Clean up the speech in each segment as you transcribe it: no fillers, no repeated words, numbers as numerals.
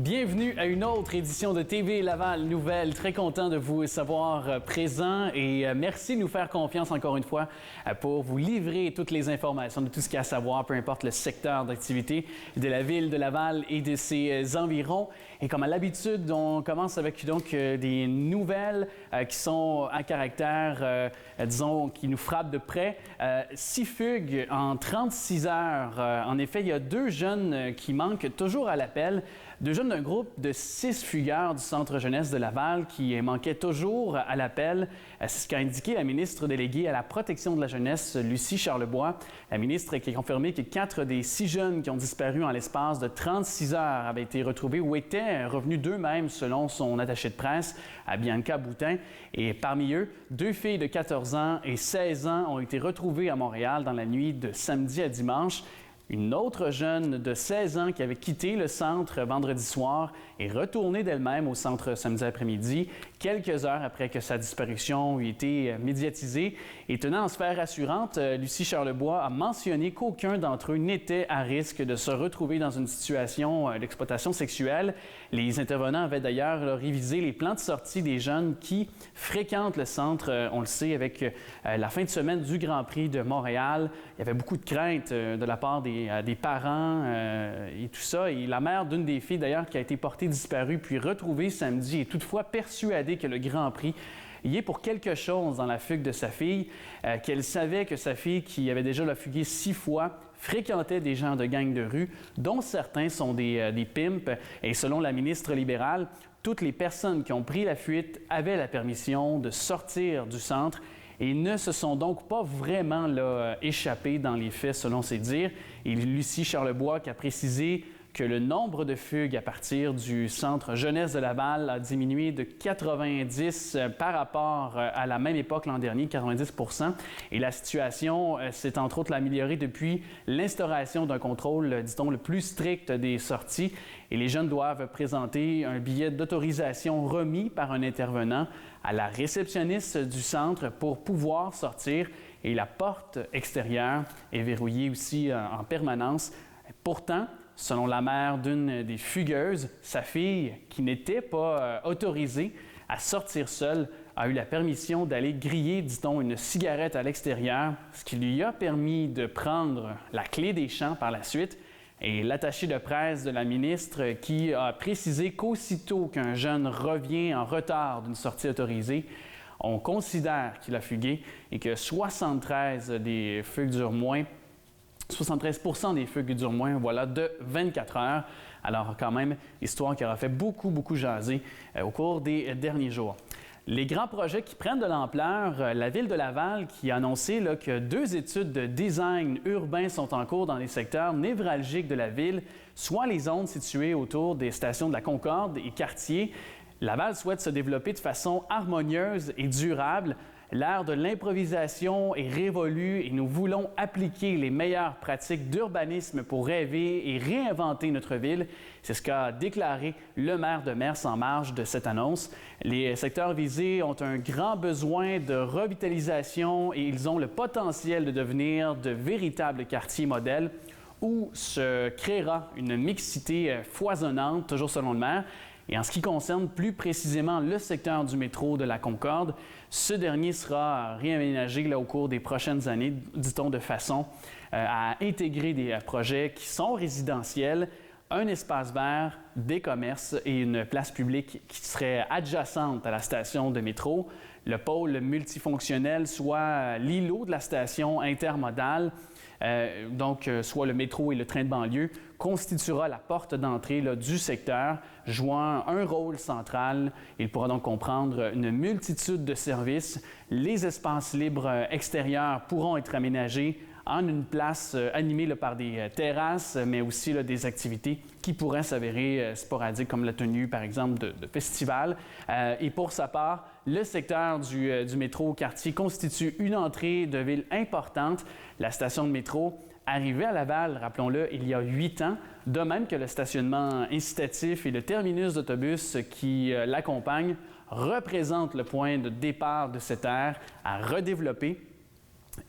Bienvenue à une autre édition de TV Laval Nouvelles. Très content de vous savoir présent et merci de nous faire confiance encore une fois pour vous livrer toutes les informations de tout ce qu'il y a à savoir, peu importe le secteur d'activité de la ville de Laval et de ses environs. Et comme à l'habitude, on commence avec donc des nouvelles qui sont à caractère, disons, qui nous frappent de près. 6 fugues en 36 heures. En effet, il y a 2 jeunes qui manquent toujours à l'appel. 2 jeunes d'un groupe de 6 fugueurs du Centre jeunesse de Laval qui manquaient toujours à l'appel. C'est ce qu'a indiqué la ministre déléguée à la protection de la jeunesse, Lucie Charlebois. La ministre qui a confirmé que 4 des 6 jeunes qui ont disparu en l'espace de 36 heures avaient été retrouvés ou étaient revenus d'eux-mêmes, selon son attachée de presse, à Bianca Boutin. Et parmi eux, 2 filles de 14 ans et 16 ans ont été retrouvées à Montréal dans la nuit de samedi à dimanche. Une autre jeune de 16 ans qui avait quitté le centre vendredi soir est retournée d'elle-même au centre samedi après-midi, quelques heures après que sa disparition ait été médiatisée. Et tenant en sphère rassurante, Lucie Charlebois a mentionné qu'aucun d'entre eux n'était à risque de se retrouver dans une situation d'exploitation sexuelle. Les intervenants avaient d'ailleurs révisé les plans de sortie des jeunes qui fréquentent le centre. On le sait, avec la fin de semaine du Grand Prix de Montréal, il y avait beaucoup de craintes de la part des parents et tout ça. Et la mère d'une des filles, d'ailleurs, qui a été portée disparue puis retrouvée samedi, est toutefois persuadée que le Grand Prix y est pour quelque chose dans la fugue de sa fille, qu'elle savait que sa fille, qui avait déjà fugué 6 fois, fréquentait des gens de gangs de rue, dont certains sont des pimps. Et selon la ministre libérale, toutes les personnes qui ont pris la fuite avaient la permission de sortir du centre et ne se sont donc pas vraiment échappés dans les faits, selon ses dires. Et Lucie Charlebois qui a précisé que le nombre de fugues à partir du centre jeunesse de Laval a diminué de 90 par rapport à la même époque l'an dernier, 90 %. Et la situation s'est entre autres améliorée depuis l'instauration d'un contrôle, dit-on, le plus strict des sorties. Et les jeunes doivent présenter un billet d'autorisation remis par un intervenant à la réceptionniste du centre pour pouvoir sortir. Et la porte extérieure est verrouillée aussi en permanence. Pourtant, selon la mère d'une des fugueuses, sa fille, qui n'était pas autorisée à sortir seule, a eu la permission d'aller griller, dit-on, une cigarette à l'extérieur, ce qui lui a permis de prendre la clé des champs par la suite. Et l'attaché de presse de la ministre qui a précisé qu'aussitôt qu'un jeune revient en retard d'une sortie autorisée, on considère qu'il a fugué et que 73 des fugues durent moins. 73 % des fugues durent moins, voilà, de 24 heures. Alors, quand même, histoire qui aura fait beaucoup jaser au cours des derniers jours. Les grands projets qui prennent de l'ampleur, la Ville de Laval qui a annoncé que 2 études de design urbain sont en cours dans les secteurs névralgiques de la ville, soit les zones situées autour des stations de la Concorde et quartiers. Laval souhaite se développer de façon harmonieuse et durable. L'ère de l'improvisation est révolue et nous voulons appliquer les meilleures pratiques d'urbanisme pour rêver et réinventer notre ville. C'est ce qu'a déclaré le maire de Mers en marge de cette annonce. Les secteurs visés ont un grand besoin de revitalisation et ils ont le potentiel de devenir de véritables quartiers modèles où se créera une mixité foisonnante, toujours selon le maire. Et en ce qui concerne plus précisément le secteur du métro de la Concorde, ce dernier sera réaménagé au cours des prochaines années, dit-on, de façon à intégrer des projets qui sont résidentiels, un espace vert, des commerces et une place publique qui serait adjacente à la station de métro. Le pôle multifonctionnel, soit l'îlot de la station intermodale, donc soit le métro et le train de banlieue, constituera la porte d'entrée du secteur, jouant un rôle central. Il pourra donc comprendre une multitude de services. Les espaces libres extérieurs pourront être aménagés en une place animée par des terrasses, mais aussi des activités qui pourraient s'avérer sporadiques, comme la tenue, par exemple, de festivals. Et pour sa part, le secteur du métro quartier constitue une entrée de ville importante. La station de métro, arrivée à Laval, rappelons-le, il y a 8 ans, de même que le stationnement incitatif et le terminus d'autobus qui l'accompagne, représente le point de départ de cette ère à redévelopper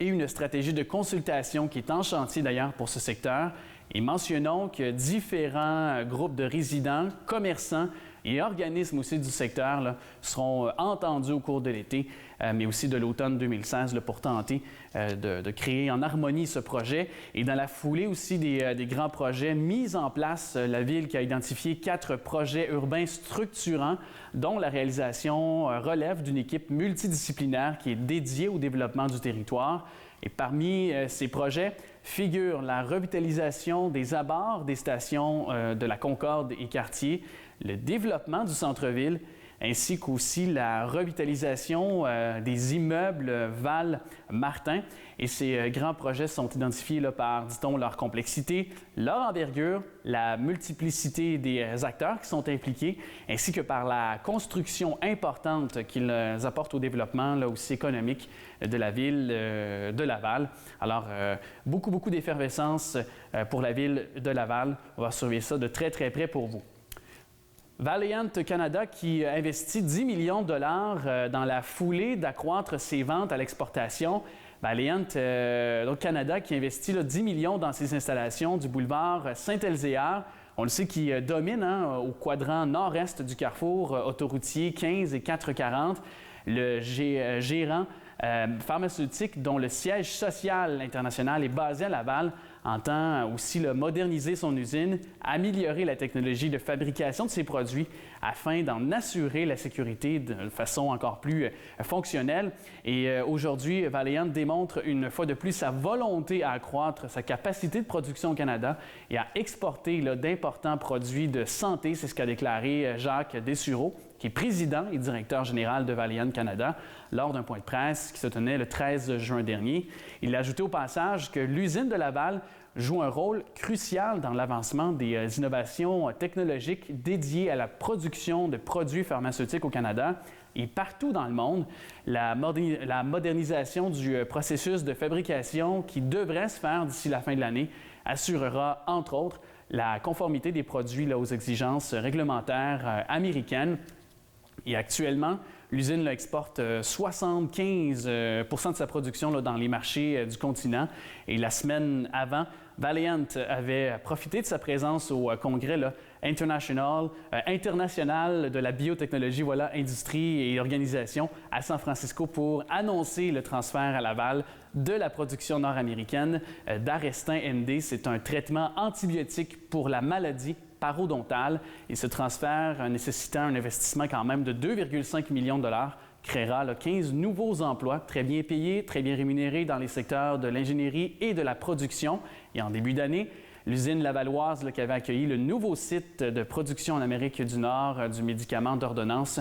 et une stratégie de consultation qui est en chantier d'ailleurs pour ce secteur Et mentionnons que différents groupes de résidents, commerçants et organismes aussi du secteur là, seront entendus au cours de l'été, mais aussi de l'automne 2016 là, pour tenter de créer en harmonie ce projet. Et dans la foulée aussi des grands projets mis en place, la Ville qui a identifié 4 projets urbains structurants dont la réalisation relève d'une équipe multidisciplinaire qui est dédiée au développement du territoire. Et parmi ces projets figure la revitalisation des abords des stations de la Concorde et Cartier, le développement du centre-ville, ainsi qu'aussi la revitalisation des immeubles Val-Martin. Et ces grands projets sont identifiés là, par, dit-on, leur complexité, leur envergure, la multiplicité des acteurs qui sont impliqués, ainsi que par la construction importante qu'ils apportent au développement là, aussi économique de la ville de Laval. Alors, beaucoup d'effervescence pour la ville de Laval. On va surveiller ça de très près pour vous. Valiant Canada qui investit 10 millions de dollars dans la foulée d'accroître ses ventes à l'exportation. Valiant Canada qui investit là, 10 millions dans ses installations du boulevard Saint-Elzéar. On le sait qui domine au quadrant nord-est du carrefour autoroutier 15 et 440. Le gérant pharmaceutique dont le siège social international est basé à Laval entend aussi moderniser son usine, améliorer la technologie de fabrication de ses produits afin d'en assurer la sécurité de façon encore plus fonctionnelle. Et aujourd'hui, Valiant démontre une fois de plus sa volonté à accroître sa capacité de production au Canada et à exporter d'importants produits de santé. C'est ce qu'a déclaré Jacques Dessureau, qui est président et directeur général de Valiant Canada, lors d'un point de presse qui se tenait le 13 juin dernier. Il a ajouté au passage que l'usine de Laval joue un rôle crucial dans l'avancement des innovations technologiques dédiées à la production de produits pharmaceutiques au Canada et partout dans le monde. La modernisation du processus de fabrication qui devrait se faire d'ici la fin de l'année assurera, entre autres, la conformité des produits aux exigences réglementaires américaines. Et actuellement, l'usine exporte 75 de sa production dans les marchés du continent. Et la semaine avant, Valiant avait profité de sa présence au congrès international de la biotechnologie, industrie et organisation à San Francisco pour annoncer le transfert à Laval de la production nord-américaine d'Arestin MD. C'est un traitement antibiotique pour la maladie parodontale et ce transfert nécessitant un investissement quand même de 2,5 millions de dollars créera 15 nouveaux emplois très bien payés, très bien rémunérés dans les secteurs de l'ingénierie et de la production. Et en début d'année, l'usine lavalloise qui avait accueilli le nouveau site de production en Amérique du Nord du médicament d'ordonnance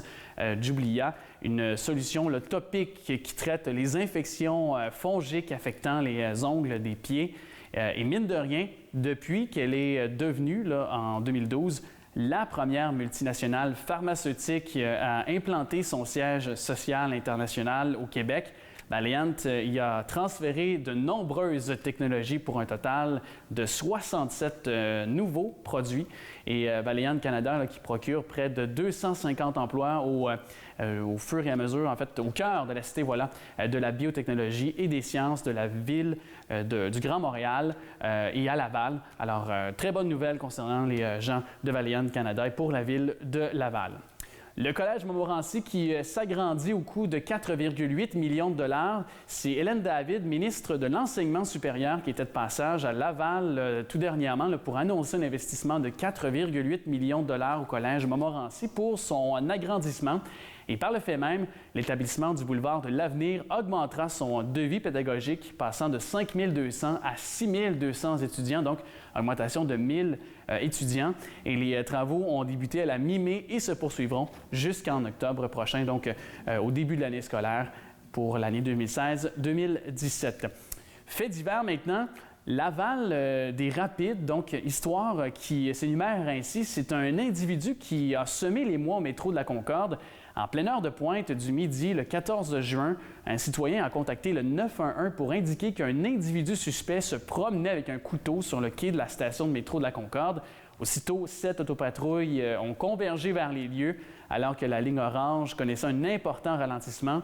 Jublia, une solution topique qui traite les infections fongiques affectant les ongles des pieds. Et mine de rien, depuis qu'elle est devenue, en 2012, la première multinationale pharmaceutique à implanter son siège social international au Québec, Valiant y a transféré de nombreuses technologies pour un total de 67 nouveaux produits. Et Valiant Canada qui procure près de 250 emplois au fur et à mesure, en fait, au cœur de la cité de la biotechnologie et des sciences de la ville du Grand Montréal et à Laval. Alors, très bonne nouvelle concernant les gens de Valiant Canada et pour la ville de Laval. Le Collège Montmorency qui s'agrandit au coût de 4,8 millions de dollars. C'est Hélène David, ministre de l'Enseignement supérieur, qui était de passage à Laval tout dernièrement pour annoncer un investissement de 4,8 millions de dollars au Collège Montmorency pour son agrandissement. Et par le fait même, l'établissement du boulevard de l'Avenir augmentera son devis pédagogique, passant de 5 200 à 6 200 étudiants, donc augmentation de 1 000 étudiants. Et les travaux ont débuté à la mi-mai et se poursuivront jusqu'en octobre prochain, donc au début de l'année scolaire pour l'année 2016-2017. Fait divers maintenant. L'aval des Rapides, donc histoire qui s'énumère ainsi, c'est un individu qui a semé les mois au métro de la Concorde. En pleine heure de pointe du midi, le 14 juin, un citoyen a contacté le 911 pour indiquer qu'un individu suspect se promenait avec un couteau sur le quai de la station de métro de la Concorde. Aussitôt, 7 autopatrouilles ont convergé vers les lieux alors que la ligne orange connaissait un important ralentissement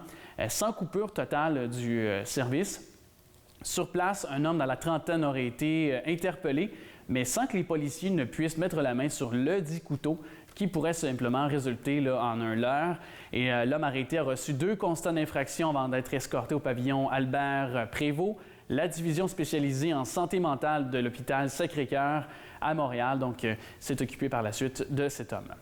sans coupure totale du service. Sur place, un homme dans la trentaine aurait été interpellé. mais sans que les policiers ne puissent mettre la main sur le dit couteau qui pourrait simplement résulter là, en un leurre. Et l'homme arrêté a reçu 2 constats d'infraction avant d'être escorté au pavillon Albert Prévost, la division spécialisée en santé mentale de l'hôpital Sacré-Cœur à Montréal. Donc, c'est occupé par la suite de cet homme.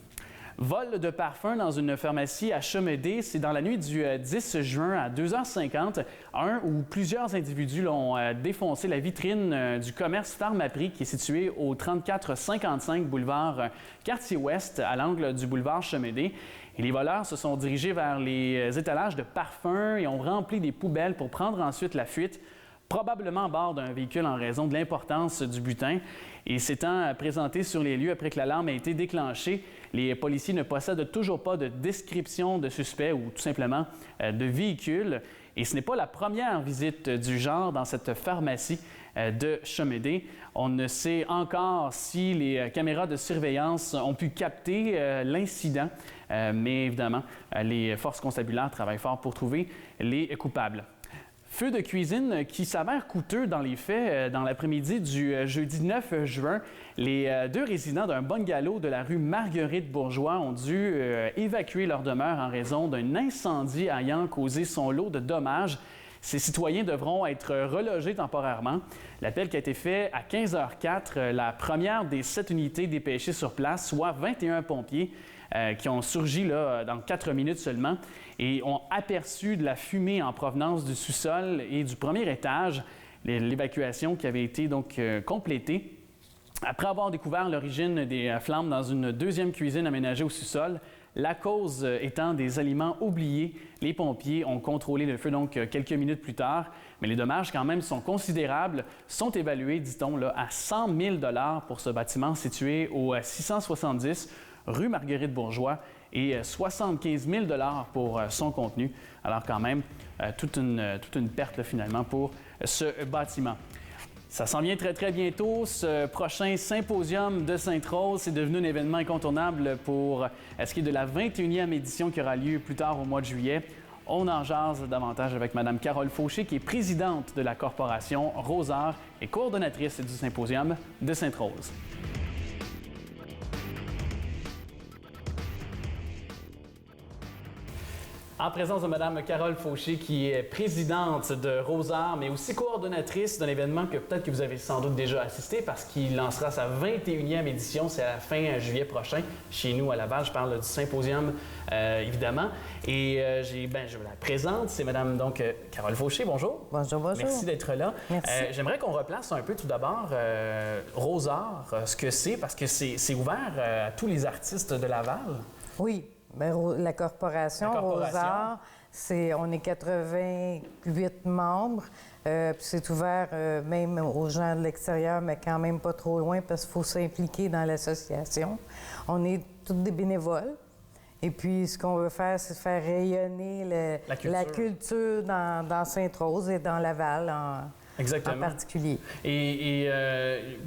Vol de parfum dans une pharmacie à Chemédé, c'est dans la nuit du 10 juin à 2h50, un ou plusieurs individus ont défoncé la vitrine du commerce Pharmaprix qui est situé au 3455 boulevard Quartier-Ouest à l'angle du boulevard Chemédé. Et les voleurs se sont dirigés vers les étalages de parfums et ont rempli des poubelles pour prendre ensuite la fuite, probablement à bord d'un véhicule en raison de l'importance du butin. Et s'étant présenté sur les lieux après que l'alarme a été déclenchée, les policiers ne possèdent toujours pas de description de suspect ou tout simplement de véhicule. Et ce n'est pas la première visite du genre dans cette pharmacie de Chemédé. On ne sait encore si les caméras de surveillance ont pu capter l'incident, mais évidemment, les forces constabulaires travaillent fort pour trouver les coupables. Feu de cuisine qui s'avère coûteux dans les faits. Dans l'après-midi du jeudi 9 juin, les 2 résidents d'un bungalow de la rue Marguerite-Bourgeois ont dû évacuer leur demeure en raison d'un incendie ayant causé son lot de dommages. Ces citoyens devront être relogés temporairement. L'appel qui a été fait à 15h04, la première des 7 unités dépêchées sur place, soit 21 pompiers, qui ont surgi là, dans 4 minutes seulement et ont aperçu de la fumée en provenance du sous-sol et du premier étage, l'évacuation qui avait été donc complétée. Après avoir découvert l'origine des flammes dans une deuxième cuisine aménagée au sous-sol, la cause étant des aliments oubliés, les pompiers ont contrôlé le feu donc quelques minutes plus tard, mais les dommages quand même sont considérables, sont évalués, dit-on, là, à 100 000 $ pour ce bâtiment situé au 670 rue Marguerite-Bourgeois et 75 000 $ pour son contenu. Alors quand même, toute une perte là, finalement pour ce bâtiment. Ça s'en vient très, très bientôt. Ce prochain symposium de Sainte-Rose, c'est devenu un événement incontournable pour ce qui est de la 21e édition qui aura lieu plus tard au mois de juillet. On en jase davantage avec Mme Carole Fauché, qui est présidente de la corporation Rosard et coordonnatrice du symposium de Sainte-Rose. En présence de Mme Carole Fauché, qui est présidente de Rosard, mais aussi coordonnatrice d'un événement que peut-être que vous avez sans doute déjà assisté parce qu'il lancera sa 21e édition, c'est à la fin juillet prochain, chez nous à Laval. Je parle du symposium, évidemment. Et je la présente, c'est Mme donc, Carole Fauché. Bonjour. Bonjour, bonjour. Merci d'être là. Merci. J'aimerais qu'on replace un peu tout d'abord Rosard, ce que c'est, parce que c'est ouvert à tous les artistes de Laval. Oui. Bien, la corporation Rosard, on est 88 membres. C'est ouvert même aux gens de l'extérieur, mais quand même pas trop loin parce qu'il faut s'impliquer dans l'association. On est tous des bénévoles. Et puis, ce qu'on veut faire, c'est faire rayonner la culture dans Sainte-Rose et dans Laval Exactement. En particulier. Et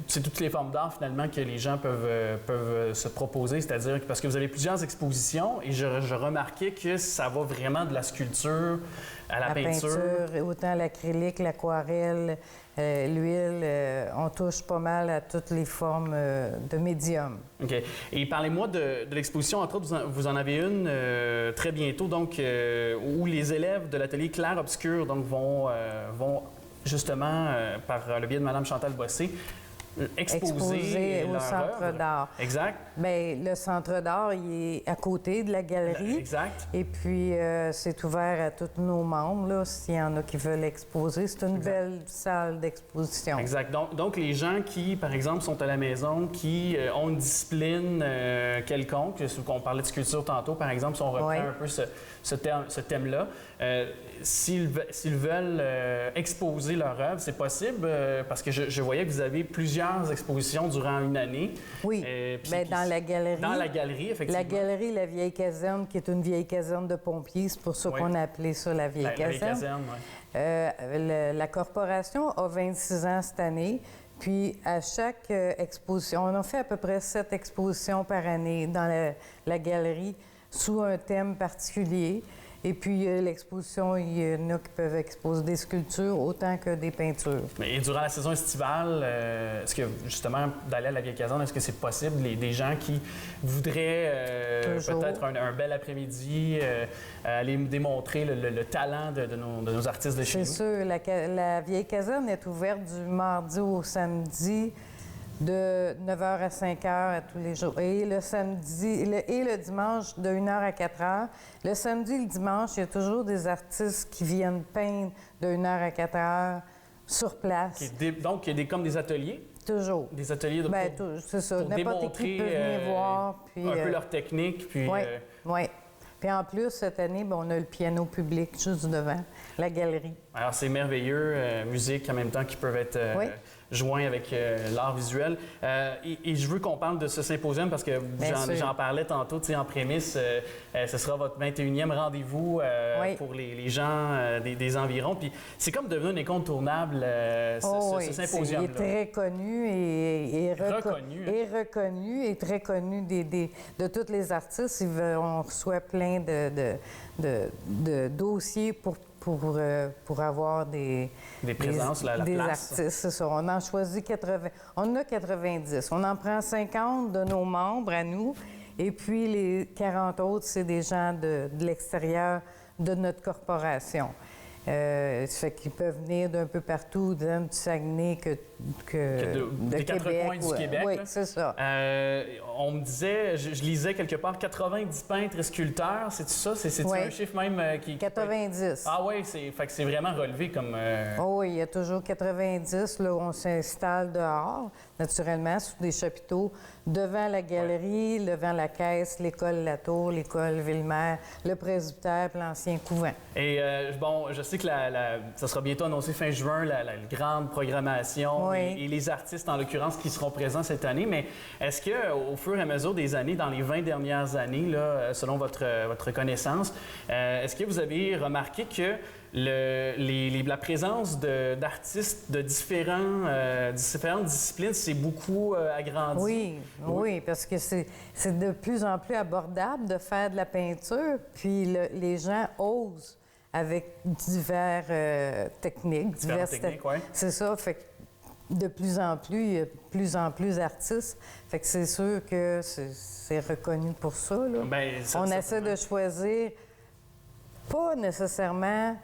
c'est toutes les formes d'art, finalement, que les gens peuvent se proposer, c'est-à-dire parce que vous avez plusieurs expositions et je remarquais que ça va vraiment de la sculpture à la peinture. Autant l'acrylique, l'aquarelle, l'huile, on touche pas mal à toutes les formes de médium. OK. Et parlez-moi de l'exposition, entre autres, vous en avez une très bientôt, donc, où les élèves de l'atelier Clair-Obscur donc, vont justement, par le biais de Mme Chantal Bossé, exposer au Centre d'art. Exact. Bien, le Centre d'art, il est à côté de la galerie. Exact. Et puis, c'est ouvert à tous nos membres, là, s'il y en a qui veulent exposer. C'est une belle salle d'exposition. Exact. Donc, les gens qui, par exemple, sont à la maison, qui ont une discipline quelconque, on parlait de sculpture tantôt, par exemple, si on reprend un peu ce thème-là, s'ils veulent exposer leur œuvre, c'est possible, parce que je voyais que vous avez plusieurs expositions durant une année. Oui, bien, dans la galerie. Dans la galerie, effectivement. La galerie La Vieille Caserne, qui est une vieille caserne de pompiers, c'est pour ça qu'on a appelé ça La Vieille Caserne. La Vieille Caserne, oui. La corporation a 26 ans cette année. Puis, à chaque exposition, on a fait à peu près 7 expositions par année dans la galerie sous un thème particulier. Et puis, l'exposition, il y en a qui peuvent exposer des sculptures autant que des peintures. Et durant la saison estivale, est-ce que, justement, d'aller à la Vieille Caserne, est-ce que c'est possible, des gens qui voudraient peut-être un bel après-midi aller démontrer le talent de nos artistes de chez nous? C'est sûr. La Vieille Caserne est ouverte du mardi au samedi, de 9h à 5h à tous les jours. Et le samedi et le dimanche, de 1h à 4h. Le samedi et le dimanche, il y a toujours des artistes qui viennent peindre de 1h à 4h sur place. Donc, il y a comme des ateliers? Toujours. Des ateliers de c'est ça. N'importe qui peut venir voir. Puis, un peu leur technique. Puis, oui. Puis en plus, cette année, on a le piano public juste devant la galerie. Alors, c'est merveilleux. Musique en même temps qui peuvent être joints avec l'art visuel. Et je veux qu'on parle de ce symposium parce que j'en parlais tantôt en prémisse. Ce sera votre 21e rendez-vous pour les gens des environs. Puis c'est comme devenu un incontournable, ce symposium. Il est très connu et reconnu et très connu de tous les artistes. On reçoit plein de dossiers pour avoir des présences, la des place. Artistes. C'est ça. On en choisit 80. On en a 90. On en prend 50 de nos membres à nous. Et puis les 40 autres, c'est des gens de l'extérieur de notre corporation. Ça fait qu'ils peuvent venir d'un peu partout, du Saguenay des quatre coins du Québec. Oui, c'est ça. On me disait, je lisais quelque part, 90 peintres et sculpteurs, c'est-tu ça? C'est un chiffre même qui... 90. Ah oui, fait que c'est vraiment relevé comme... oui, il y a toujours 90, là où on s'installe dehors, naturellement, sous des chapiteaux, devant la galerie, devant la caisse, l'école Latour, l'école Ville-Mère, le presbytère, puis l'ancien couvent. Et je sais que ça sera bientôt annoncé fin juin, la grande programmation et les artistes, en l'occurrence, qui seront présents cette année. Mais est-ce qu'au fur et à mesure des années, dans les 20 dernières années, là, selon votre connaissance, est-ce que vous avez remarqué que la présence d'artistes de différentes disciplines s'est beaucoup agrandie? Oui, parce que c'est de plus en plus abordable de faire de la peinture, puis les gens osent avec diverses techniques. C'est ça, fait que de plus en plus, il y a de plus en plus d'artistes. Fait que c'est sûr que c'est reconnu pour ça, là. On essaie de choisir pas nécessairement...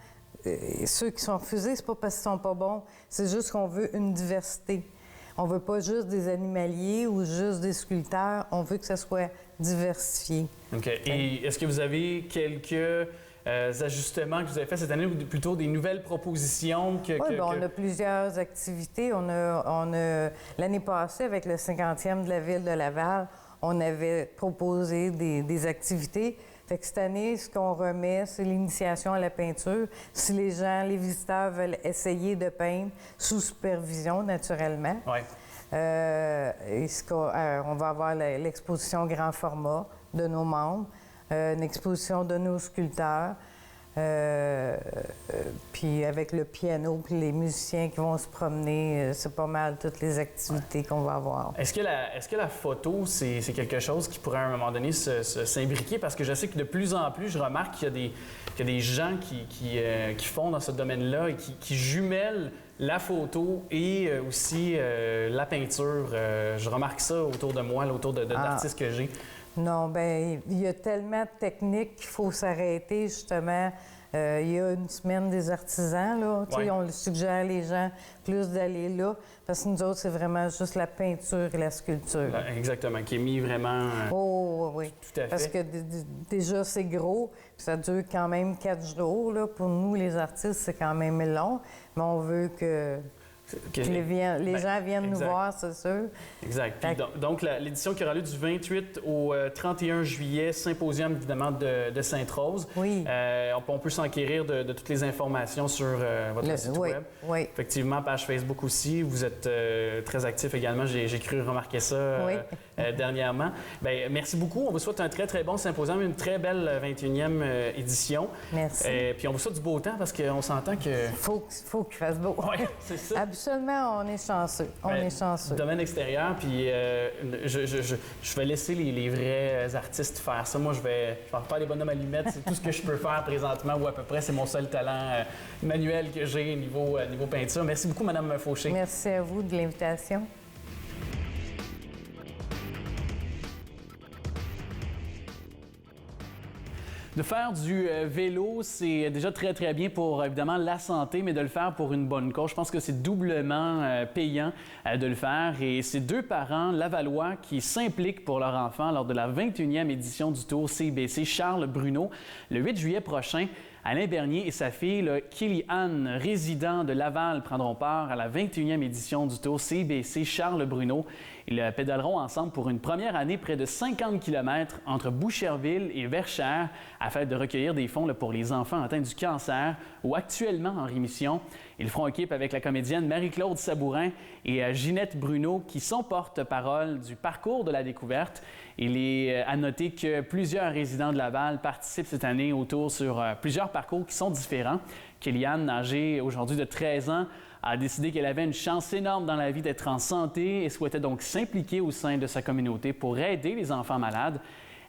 ceux qui sont refusés, c'est pas parce qu'ils sont pas bons, c'est juste qu'on veut une diversité. On veut pas juste des animaliers ou juste des sculpteurs, on veut que ça soit diversifié. OK. Et est-ce que vous avez quelques ajustements que vous avez faits cette année ou plutôt des nouvelles propositions? On a plusieurs activités. On a l'année passée, avec le 50e de la Ville de Laval, on avait proposé des activités. Fait que cette année, ce qu'on remet, c'est l'initiation à la peinture. Si les visiteurs veulent essayer de peindre, sous supervision, naturellement. Oui. On va avoir l'exposition grand format de nos membres, une exposition de nos sculpteurs, puis avec le piano, puis les musiciens qui vont se promener, c'est pas mal toutes les activités qu'on va avoir. Est-ce que la photo, c'est quelque chose qui pourrait à un moment donné s'imbriquer? Parce que je sais que de plus en plus, je remarque qu'il y a des gens qui font dans ce domaine-là et qui jumellent la photo et aussi la peinture. Je remarque ça autour de moi, autour d'artistes que j'ai. Non, bien, il y a tellement de techniques qu'il faut s'arrêter, justement. Il y a une semaine des artisans, là. On suggère les gens plus d'aller là, parce que nous autres, c'est vraiment juste la peinture et la sculpture. Exactement, qui est mis vraiment... oui. Tout à fait. Parce que déjà, c'est gros, puis ça dure quand même 4 jours, là. Pour nous, les artistes, c'est quand même long, mais on veut que les gens viennent nous voir, c'est sûr. Exact. Puis donc, l'édition qui aura lieu du 28 au 31 juillet, symposium évidemment de Sainte-Rose. Oui. On peut s'enquérir de toutes les informations sur votre site web. Oui. Effectivement, page Facebook aussi. Vous êtes très actif également. J'ai cru remarquer ça dernièrement. Bien, merci beaucoup. On vous souhaite un très, très bon symposium, une très belle 21e édition. Merci. Puis on vous souhaite du beau temps parce qu'on s'entend que... Faut qu'il fasse beau. Oui, c'est ça. habituellement, on est chanceux. On est chanceux. Domaine extérieur, puis je vais laisser les vrais artistes faire ça. Moi, je vais faire les bonhommes allumettes. C'est tout ce que je peux faire présentement, ou à peu près. C'est mon seul talent manuel que j'ai niveau peinture. Merci beaucoup, Mme Fauché. Merci à vous de l'invitation. De faire du vélo, c'est déjà très, très bien pour, évidemment, la santé, mais de le faire pour une bonne cause, je pense que c'est doublement payant de le faire. Et c'est 2 parents lavallois qui s'impliquent pour leur enfant lors de la 21e édition du Tour CIBC Charles Bruno, le 8 juillet prochain. Alain Bernier et sa fille, Kelly-Anne, résident de Laval, prendront part à la 21e édition du Tour CIBC Charles Bruno. Ils pédaleront ensemble pour une première année près de 50 km entre Boucherville et Verchères afin de recueillir des fonds pour les enfants atteints du cancer ou actuellement en rémission. Ils feront équipe avec la comédienne Marie-Claude Sabourin et Ginette Bruno qui sont porte-parole du parcours de la découverte. Il est à noter que plusieurs résidents de Laval participent cette année au Tour sur plusieurs parcours qui sont différents. Kellyanne, âgée aujourd'hui de 13 ans, a décidé qu'elle avait une chance énorme dans la vie d'être en santé et souhaitait donc s'impliquer au sein de sa communauté pour aider les enfants malades.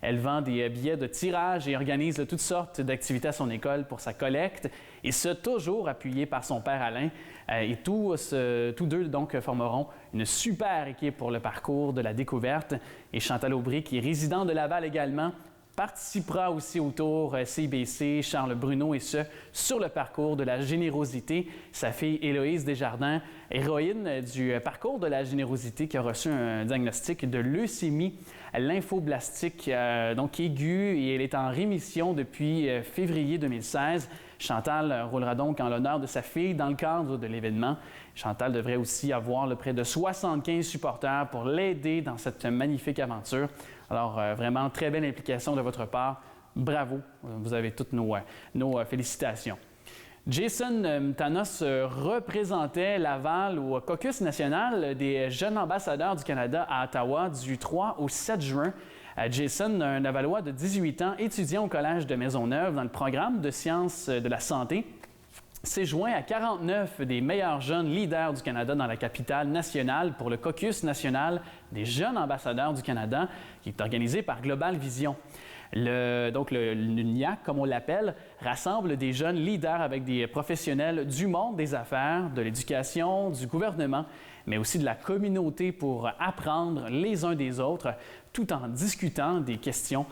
Elle vend des billets de tirage et organise toutes sortes d'activités à son école pour sa collecte, et ce, toujours appuyée par son père Alain. Et tous deux donc formeront une super équipe pour le parcours de la découverte. Et Chantal Aubry, qui est résident de Laval également, participera aussi au Tour CIBC Charles Bruno, et ce, sur le parcours de la générosité. Sa fille Héloïse Desjardins, héroïne du parcours de la générosité, qui a reçu un diagnostic de leucémie lymphoblastique donc aiguë, et elle est en rémission depuis février 2016. Chantal roulera donc en l'honneur de sa fille dans le cadre de l'événement. Chantal devrait aussi avoir près de 75 supporters pour l'aider dans cette magnifique aventure. Alors, vraiment, très belle implication de votre part. Bravo, vous avez toutes nos félicitations. Jason Tanos représentait Laval au caucus national des jeunes ambassadeurs du Canada à Ottawa du 3 au 7 juin. Jason, un Lavallois de 18 ans, étudiant au Collège de Maisonneuve dans le programme de sciences de la santé, s'est joint à 49 des meilleurs jeunes leaders du Canada dans la capitale nationale pour le caucus national des jeunes ambassadeurs du Canada, qui est organisé par Global Vision. Le NIAC, comme on l'appelle, rassemble des jeunes leaders avec des professionnels du monde des affaires, de l'éducation, du gouvernement, mais aussi de la communauté pour apprendre les uns des autres, tout en discutant des questions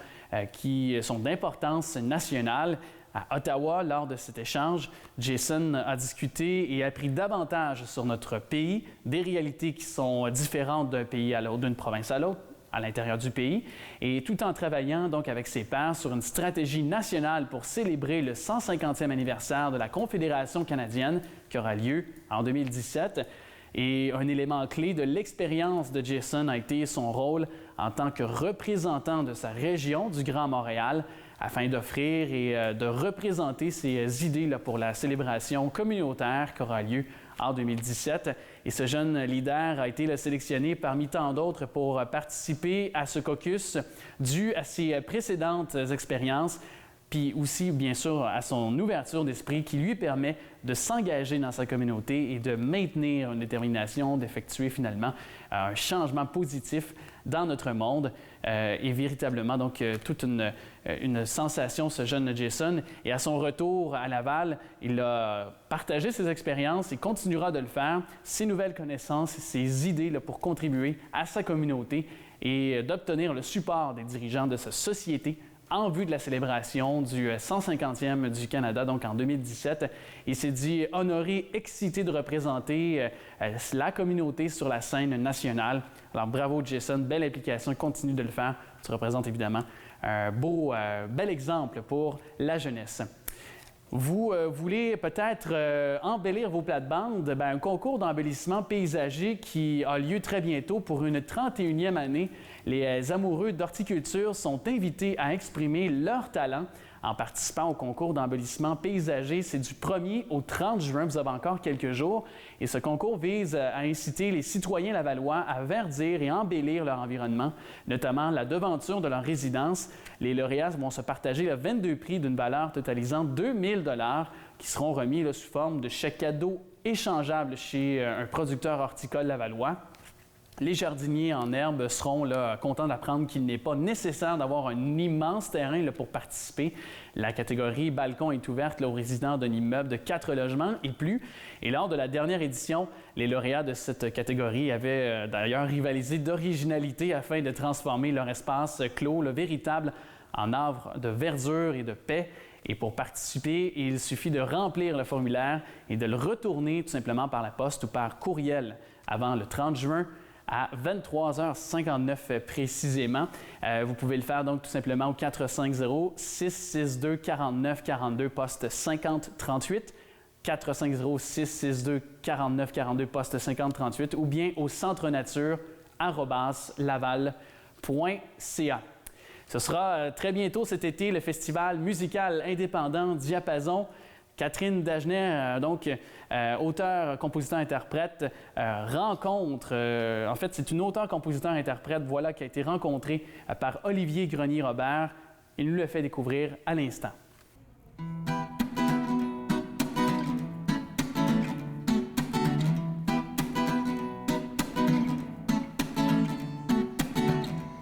qui sont d'importance nationale. À Ottawa, lors de cet échange, Jason a discuté et appris davantage sur notre pays, des réalités qui sont différentes d'un pays à l'autre, d'une province à l'autre, à l'intérieur du pays, et tout en travaillant donc avec ses pairs sur une stratégie nationale pour célébrer le 150e anniversaire de la Confédération canadienne qui aura lieu en 2017. Et un élément clé de l'expérience de Jason a été son rôle en tant que représentant de sa région du Grand Montréal, afin d'offrir et de représenter ses idées pour la célébration communautaire qui aura lieu en 2017. Et ce jeune leader a été sélectionné parmi tant d'autres pour participer à ce caucus dû à ses précédentes expériences, puis aussi, bien sûr, à son ouverture d'esprit qui lui permet de s'engager dans sa communauté et de maintenir une détermination d'effectuer finalement un changement positif dans notre monde. Et véritablement, donc, toute une sensation, ce jeune Jason. Et à son retour à Laval, il a partagé ses expériences et continuera de le faire, ses nouvelles connaissances, ses idées pour contribuer à sa communauté et d'obtenir le support des dirigeants de sa société en vue de la célébration du 150e du Canada, donc en 2017. Il s'est dit honoré, excité de représenter la communauté sur la scène nationale. Alors bravo Jason, belle implication, continue de le faire. Tu représentes évidemment un bel exemple pour la jeunesse. Vous voulez peut-être embellir vos plates-bandes, un concours d'embellissement paysager qui a lieu très bientôt pour une 31e année. Les amoureux d'horticulture sont invités à exprimer leur talent en participant au concours d'embellissement paysager. C'est du 1er au 30 juin, vous avez encore quelques jours. Et ce concours vise à inciter les citoyens lavallois à verdir et embellir leur environnement, notamment la devanture de leur résidence. Les lauréats vont se partager 22 prix d'une valeur totalisant 2 000 $ qui seront remis sous forme de chèques cadeaux échangeable chez un producteur horticole lavallois. Les jardiniers en herbe seront là, contents d'apprendre qu'il n'est pas nécessaire d'avoir un immense terrain là, pour participer. La catégorie balcon est ouverte là, aux résidents d'un immeuble de 4 logements et plus. Et lors de la dernière édition, les lauréats de cette catégorie avaient d'ailleurs rivalisé d'originalité afin de transformer leur espace clos, le véritable, en havre de verdure et de paix. Et pour participer, il suffit de remplir le formulaire et de le retourner tout simplement par la poste ou par courriel avant le 30 juin à 23h59 précisément. Vous pouvez le faire donc tout simplement au 450-662-4942 poste 5038, 450-662-4942 poste 5038 ou bien au centrenature@laval.ca. Ce sera très bientôt cet été le festival musical indépendant Diapason. Catherine Dagenet, auteure, compositeur, interprète, rencontre, en fait, c'est une auteure, compositeur, interprète, voilà, qui a été rencontrée par Olivier Grenier-Robert. Il nous le fait découvrir à l'instant.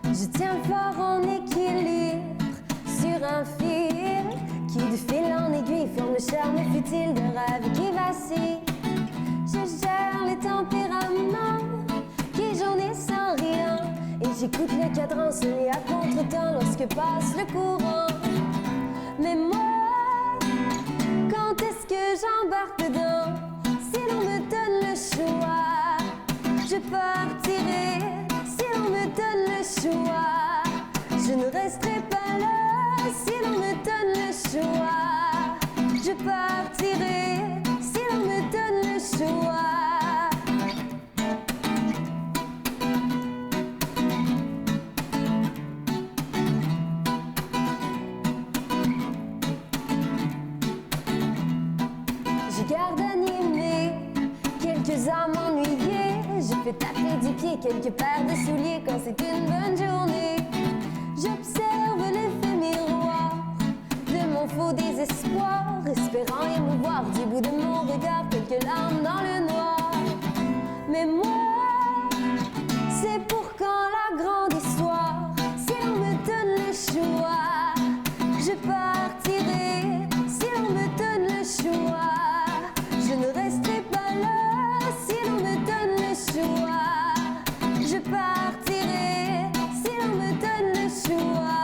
Je tiens fort en équilibre sur un fil qui de fil en aiguille forme le charme futile d'un rêve qui vacille. Je gère les tempéraments qui journée sans rien et j'écoute le cadran sonner à contre-temps lorsque passe le courant. Mais moi, quand est-ce que j'embarque dedans? Si l'on me donne le choix, je partirai. Si l'on me donne le choix, je ne resterai pas là. Si l'on me donne le choix, je partirai. Si l'on me donne le choix. Je garde animé quelques âmes ennuyées. Je fais taper du pied quelques paires de souliers quand c'est une bonne journée. J'observe l'effet miroir de mon faux désespoir, espérant émouvoir du bout de mon regard quelques larmes dans le noir. Mais moi, c'est pour quand la grande histoire? Si l'on me donne le choix, je partirai. Si l'on me donne le choix, je ne resterai pas là. Si l'on me donne le choix, je partirai. Si l'on me donne le choix.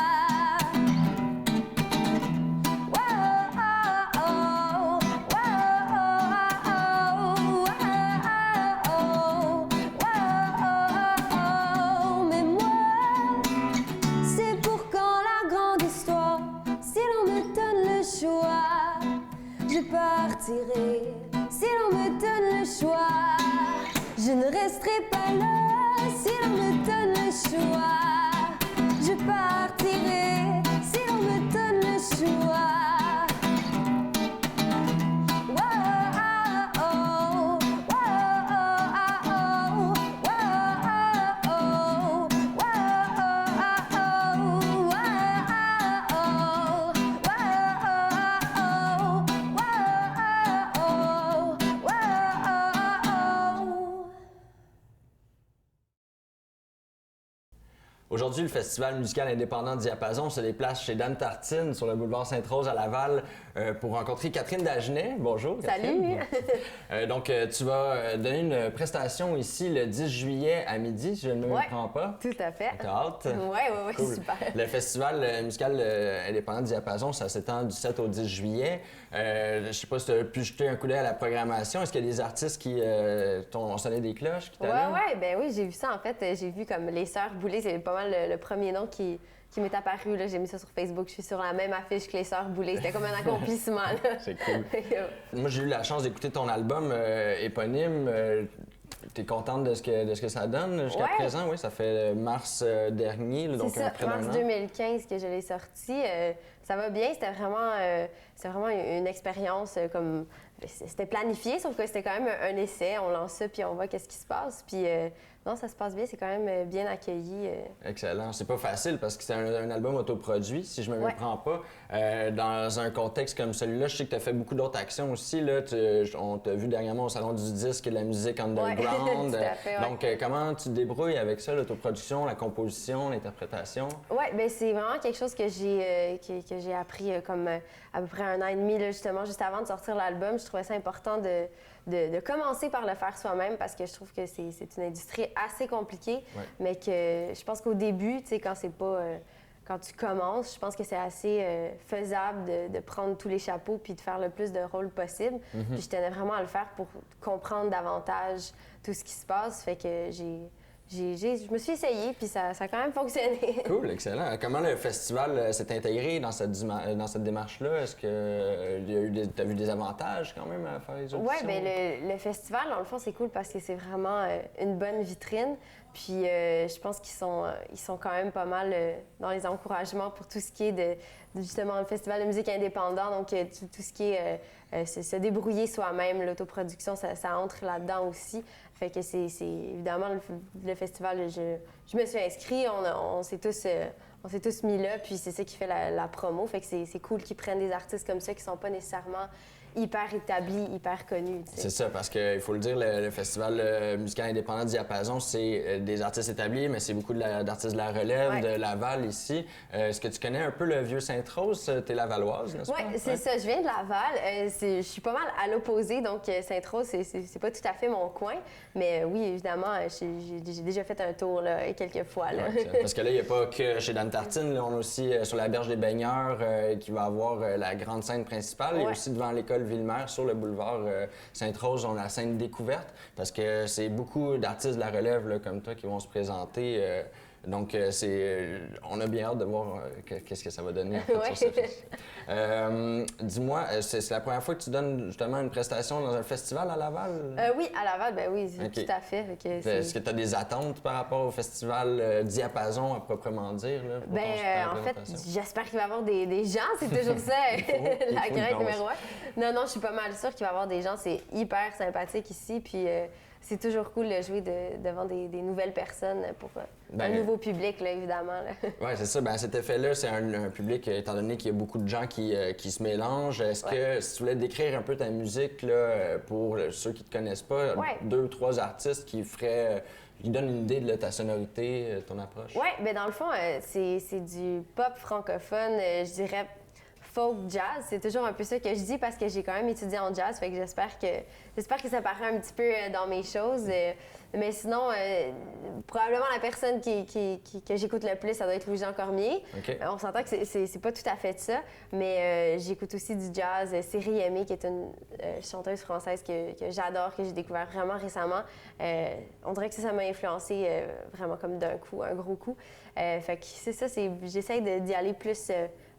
Mais moi, c'est pour quand la grande histoire? Si l'on me donne le choix, je partirai. Si l'on me donne le choix, je ne resterai pas là. Si l'on me donne le choix, je partirai. Si l'on me donne le choix. Aujourd'hui, le Festival musical indépendant Diapason se déplace chez Dan Tartine sur le boulevard Sainte-Rose à Laval pour rencontrer Catherine Dagenet. Bonjour, Catherine. Salut! Donc, tu vas donner une prestation ici le 10 juillet à midi, si je ne me méprends pas. Tout à fait. T'as hâte? Oui, Cool. super. Le Festival musical indépendant Diapason, ça s'étend du 7 au 10 juillet. Je ne sais pas si tu as pu jeter un coup d'œil à la programmation. Est-ce qu'il y a des artistes qui t'ont sonné des cloches? Oui, j'ai vu ça en fait. J'ai vu comme les Sœurs Boulay, c'est pas mal le premier nom qui m'est apparu. J'ai mis ça sur Facebook. Je suis sur la même affiche que les Sœurs Boulay. C'était comme un accomplissement. C'est cool. Moi, j'ai eu la chance d'écouter ton album éponyme. T'es contente de ce que ça donne jusqu'à présent? Oui, ça fait mars dernier, là, donc ça, près d'un an. mars 2015 que je l'ai sorti. ça va bien. C'était vraiment une expérience comme... C'était planifié, sauf que c'était quand même un essai. On lance ça, puis on voit qu'est-ce qui se passe. Puis non, ça se passe bien. C'est quand même bien accueilli. Excellent. C'est pas facile parce que c'est un album autoproduit, si je me méprends pas. Dans un contexte comme celui-là, je sais que tu as fait beaucoup d'autres actions aussi. Là. On t'a vu dernièrement au Salon du disque et de la musique underground. Tout à fait, ouais. Donc, comment tu te débrouilles avec ça, l'autoproduction, la composition, l'interprétation? Oui, bien c'est vraiment quelque chose que j'ai appris comme à peu près 1 an et demi, là, justement, juste avant de sortir l'album. Je trouvais ça important de commencer par le faire soi-même parce que je trouve que c'est une industrie assez compliquée, mais que je pense qu'au début, tu sais, quand c'est pas... quand tu commences, je pense que c'est assez faisable de prendre tous les chapeaux puis de faire le plus de rôles possible. Puis je tenais vraiment à le faire pour comprendre davantage tout ce qui se passe. Fait que je me suis essayée, puis ça a quand même fonctionné. Cool, excellent. Comment le festival s'est intégré dans cette démarche-là? Est-ce que tu as vu des avantages quand même à faire les auditions? Oui, bien le festival, dans le fond, c'est cool parce que c'est vraiment une bonne vitrine. Puis je pense qu'ils sont quand même pas mal dans les encouragements pour tout ce qui est de justement le festival de musique indépendant. Donc tout ce qui est se débrouiller soi-même, l'autoproduction, ça entre là-dedans aussi. Fait que c'est évidemment le festival, je me suis inscrite, on s'est tous mis là, puis c'est ça qui fait la promo. Fait que c'est cool qu'ils prennent des artistes comme ça qui sont pas nécessairement hyper établis, hyper connus. Tu sais. C'est ça, parce qu'il faut le dire, le festival musical indépendant Diapason, c'est des artistes établis, mais c'est beaucoup d'artistes de la relève, de Laval ici. Est-ce que tu connais un peu le vieux Sainte-Rose? T'es lavalloise, n'est-ce pas? Oui, c'est ça. Je viens de Laval. Je suis pas mal à l'opposé, donc Sainte-Rose, c'est pas tout à fait mon coin. Mais oui, évidemment, j'ai déjà fait un tour là, quelques fois. Là. Ouais, parce que là, il n'y a pas que chez Dan Tartine. Là, on a aussi sur la berge des Baigneurs qui va avoir la grande scène principale. Il y a aussi devant l'école Ville-Mère, sur le boulevard Sainte-Rose, on a la scène découverte. Parce que c'est beaucoup d'artistes de la relève là, comme toi qui vont se présenter. Donc, on a bien hâte de voir qu'est-ce que ça va donner. En fait, dis-moi, c'est la première fois que tu donnes justement une prestation dans un festival à Laval? Oui, à Laval, ben oui, Okay. tout à fait. Est-ce que tu as des attentes par rapport au festival Diapason à proprement dire? Là, pour en fait, j'espère qu'il va y avoir des gens. C'est toujours ça, la crainte numéro 1. Non, je suis pas mal sûre qu'il va y avoir des gens. C'est hyper sympathique ici. Puis c'est toujours cool de jouer devant des nouvelles personnes pour un nouveau public, là, évidemment. Oui, c'est ça. Cet effet-là, c'est un public, étant donné qu'il y a beaucoup de gens qui se mélangent. Est-ce que, si tu voulais décrire un peu ta musique, là, pour ceux qui ne te connaissent pas, 2 ou 3 artistes qui donnent une idée de ta sonorité, ton approche? Oui, bien dans le fond, c'est du pop francophone, je dirais folk jazz. C'est toujours un peu ça que je dis parce que j'ai quand même étudié en jazz, fait que j'espère que ça paraît un petit peu dans mes choses. Mais sinon, probablement la personne que j'écoute le plus, ça doit être Louis-Jean Cormier. Okay. On s'entend que c'est pas tout à fait ça, mais j'écoute aussi du jazz. Série Aimée, qui est une chanteuse française que j'adore, que j'ai découvert vraiment récemment. On dirait que ça m'a influencé vraiment comme d'un coup, un gros coup. Fait que c'est ça, j'essaie d'y aller plus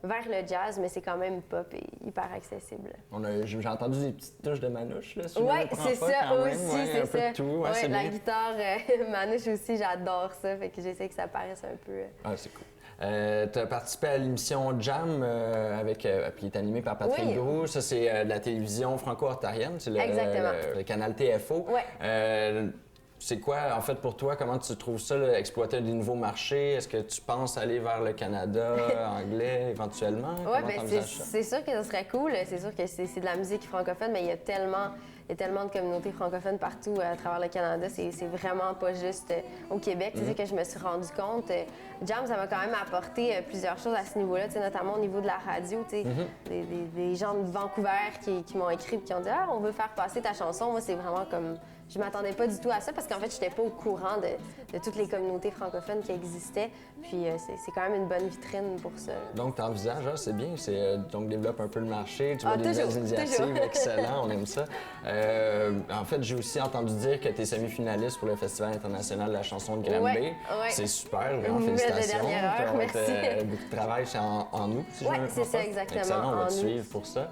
vers le jazz, mais c'est quand même pop et hyper accessible. J'ai entendu des petites touches de manouche, là, si Oui, c'est ça aussi, c'est ça. De tout. Ouais, la bien. guitare manouche aussi, j'adore ça, fait que j'essaie que ça paraisse un peu... Ah, c'est cool. Tu as participé à l'émission Jam qui est animée par Patrick Groux. Ça, c'est de la télévision franco-ontarienne, c'est le canal TFO. Ouais. C'est quoi, en fait, pour toi, comment tu trouves ça, là, exploiter des nouveaux marchés? Est-ce que tu penses aller vers le Canada, anglais, éventuellement? Oui, bien, c'est sûr que ça serait cool. C'est sûr que c'est de la musique francophone, mais il y a tellement de communautés francophones partout à travers le Canada. C'est vraiment pas juste au Québec. C'est ça que je me suis rendu compte. Jam, ça m'a quand même apporté plusieurs choses à ce niveau-là, notamment au niveau de la radio. Des gens de Vancouver qui m'ont écrit et qui ont dit « Ah, on veut faire passer ta chanson. » Moi, c'est vraiment comme... Je m'attendais pas du tout à ça parce qu'en fait, je n'étais pas au courant de toutes les communautés francophones qui existaient. Puis c'est quand même une bonne vitrine pour ça. Donc, tu envisages, c'est bien, donc développe un peu le marché, tu vois des nouvelles initiatives, excellent, on aime ça. En fait, j'ai aussi entendu dire que tu es semi-finaliste pour le Festival international de la chanson de Granby. C'est super, vraiment, félicitations. De dernière heure, merci. Beaucoup de travail, c'est en août, si je me trompe pas. C'est ça, exactement. Excellent, on va te suivre pour ça.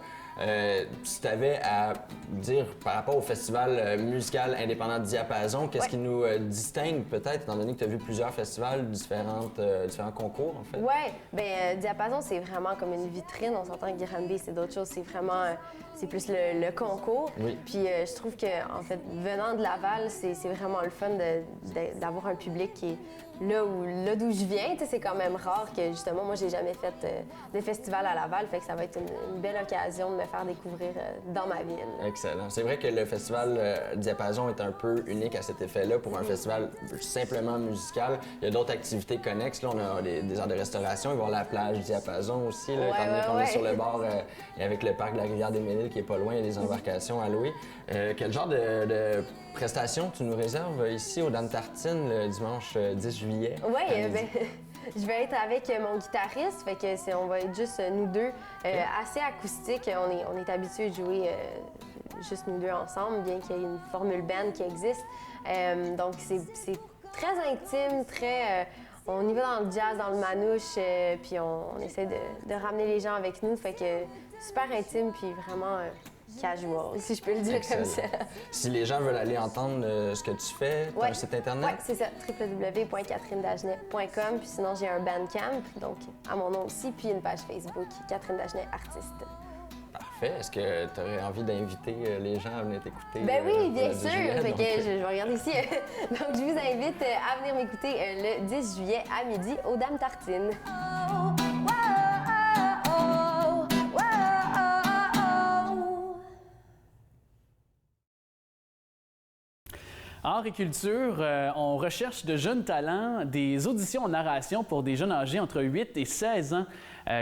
Si tu avais à dire par rapport au festival musical indépendant Diapason, qu'est-ce qui nous distingue peut-être, étant donné que tu as vu plusieurs festivals, différents concours en fait? Oui, bien Diapason, c'est vraiment comme une vitrine. On s'entend que Granby, c'est d'autres choses. C'est vraiment, c'est plus le concours. Oui. Puis je trouve que, en fait, venant de Laval, c'est vraiment le fun d'avoir un public qui est là d'où je viens. C'est quand même rare que, justement, moi, j'ai jamais fait de festival à Laval. Fait que ça va être une belle occasion de me faire découvrir dans ma ville. Excellent. C'est vrai que le festival Diapason est un peu unique à cet effet-là. Pour un festival simplement musical, il y a d'autres activités connexes. Là, on a des heures de restauration. Il va y avoir la plage Diapason aussi. Là, étant donné qu'on est sur le bord et avec le parc de la Rivière-des-Ménils qui est pas loin, il y a des embarcations à louer. Quel genre de prestations tu nous réserves ici aux Dames Tartines le dimanche 10 juillet? Oui, je vais être avec mon guitariste, fait que on va être juste nous deux, assez acoustique. On est habitués de jouer juste nous deux ensemble, bien qu'il y ait une formule band qui existe. Donc c'est très intime, très... on y va dans le jazz, dans le manouche, puis on essaie de ramener les gens avec nous, fait que super intime, puis vraiment... casual, si je peux le dire. Excellent. Comme ça. Si les gens veulent aller entendre ce que tu fais, tu as un site internet? Oui, c'est ça, www.catherinedagenet.com. Puis sinon, j'ai un Bandcamp, donc à mon nom aussi, puis une page Facebook, Catherine Dagenet Artiste. Parfait. Est-ce que tu aurais envie d'inviter les gens à venir t'écouter? Ben oui, bien sûr. Fait que je vais regarder ici. Donc, je vous invite à venir m'écouter le 10 juillet à midi aux Dames Tartines. Art et culture, on recherche de jeunes talents, des auditions en narration pour des jeunes âgés entre 8 et 16 ans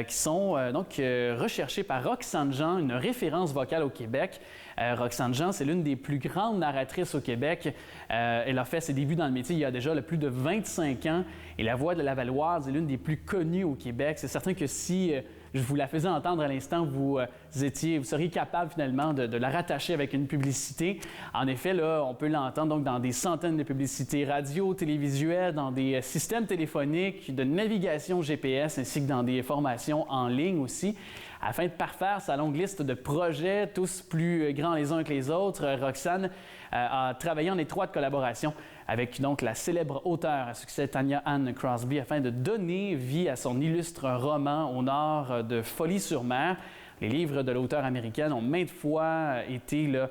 qui sont recherchés par Roxane Jean, une référence vocale au Québec. Roxane Jean, c'est l'une des plus grandes narratrices au Québec. Elle a fait ses débuts dans le métier il y a déjà plus de 25 ans et la voix de la Lavalloise est l'une des plus connues au Québec. C'est certain que si je vous la faisais entendre à l'instant, vous seriez capable finalement de la rattacher avec une publicité. En effet, là, on peut l'entendre donc dans des centaines de publicités radio, télévisuelles, dans des systèmes téléphoniques, de navigation GPS, ainsi que dans des formations en ligne aussi. Afin de parfaire sa longue liste de projets, tous plus grands les uns que les autres, Roxane a travaillé en étroite collaboration avec donc la célèbre auteure à succès Tanya Ann Crosby afin de donner vie à son illustre roman au nord de Folie-sur-Mer. Les livres de l'auteure américaine ont maintes fois été le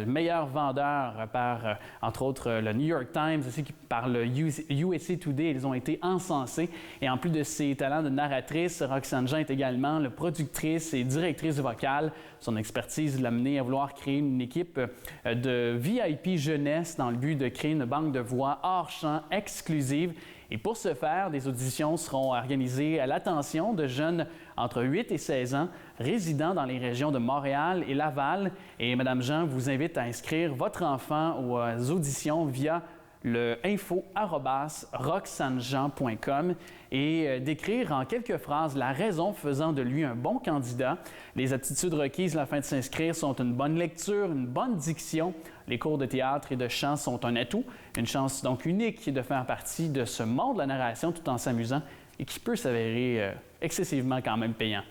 meilleur vendeur par, entre autres, le New York Times, ainsi que par le USA Today. Ils ont été encensés. Et en plus de ses talents de narratrice, Roxane Jean est également la productrice et directrice vocale. Son expertise l'a menée à vouloir créer une équipe de VIP jeunesse dans le but de créer une banque de voix hors champ exclusive. Et pour ce faire, des auditions seront organisées à l'attention de jeunes entre 8 et 16 ans résidant dans les régions de Montréal et Laval. Et Mme Jean vous invite à inscrire votre enfant aux auditions via le info@roxanejean.com et d'écrire en quelques phrases la raison faisant de lui un bon candidat. Les aptitudes requises à la fin de s'inscrire sont une bonne lecture, une bonne diction. Les cours de théâtre et de chant sont un atout, une chance donc unique de faire partie de ce monde de la narration tout en s'amusant et qui peut s'avérer excessivement quand même payant.